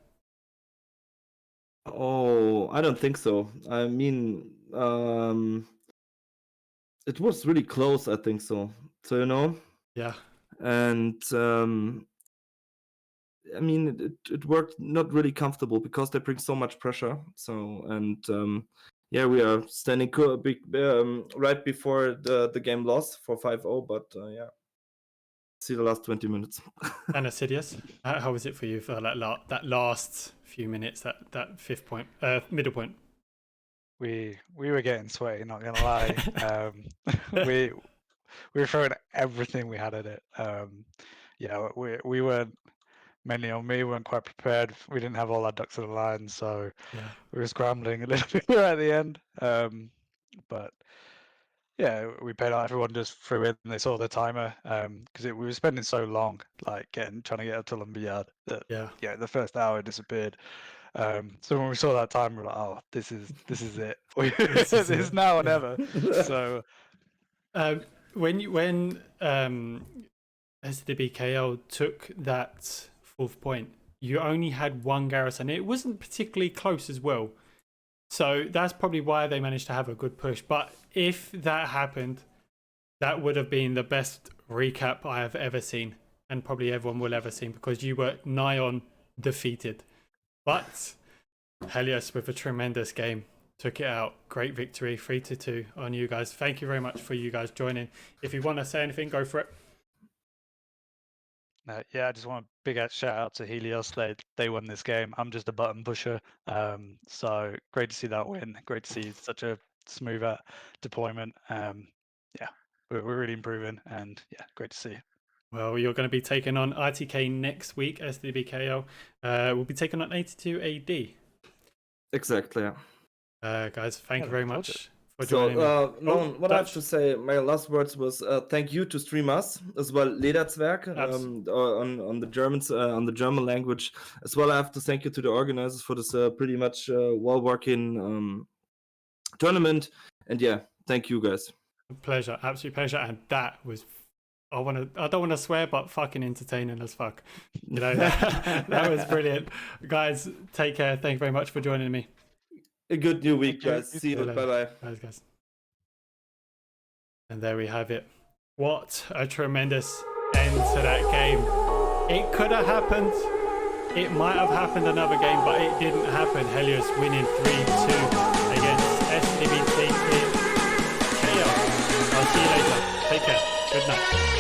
Oh, I don't think so. I mean, it was really close. I think so. So Yeah. and I mean, it worked not really comfortable because they bring so much pressure. So and yeah, we are standing right before the game loss for 5-0, but yeah, see the last 20 minutes. And Assidious, how was it for you for that last few minutes, that 5th point, middle point? We were getting sweaty, not gonna lie. We were throwing everything we had at it. Yeah, we weren't, mainly on me, weren't quite prepared. We didn't have all our ducks in a line, so Yeah. we were scrambling a little bit at the end. But yeah, we paid out. Everyone just threw in. They saw the timer because we were spending so long, like trying to get up to Lumberyard, that Yeah. the first hour disappeared. So when we saw that time, we were like, "Oh, this is it. This is It's it. now or Yeah. never." So when STDB KL took that 4th point, you only had one garrison. It wasn't particularly close as well. So that's probably why they managed to have a good push. But if that happened, that would have been the best recap I have ever seen, and probably everyone will ever see, because you were nigh on defeated. But Helios, with a tremendous game, took it out. Great victory, 3-2 on you guys. Thank you very much for you guys joining. If you want to say anything, go for it. yeah, I just want a big shout out to Helios. They won this game. I'm just a button pusher. So great to see that win. Great to see such a smooth deployment. Yeah, we're really improving, and yeah, great to see. Well, you're going to be taking on ITK next week. SDBKL will be taking on 82 AD. Exactly. Guys, thank you very much for So, joining me. what I have to say, my last words was thank you to streamers as well, Lederzwerg, on the Germans, on the German language as well. I have to thank you to the organizers for this pretty much well-working tournament, and yeah, thank you guys. Pleasure, absolute pleasure, and that was. I don't want to swear, but fucking entertaining as fuck. You know, that was brilliant. Guys, take care. Thank you very much for joining me. A good new week, guys. See you. Bye-bye. Bye, guys. And there we have it. What a tremendous end to that game. It could have happened. It might have happened another game, but it didn't happen. Helios winning 3-2 against STDB KL. I'll see you later. Take care. Good night.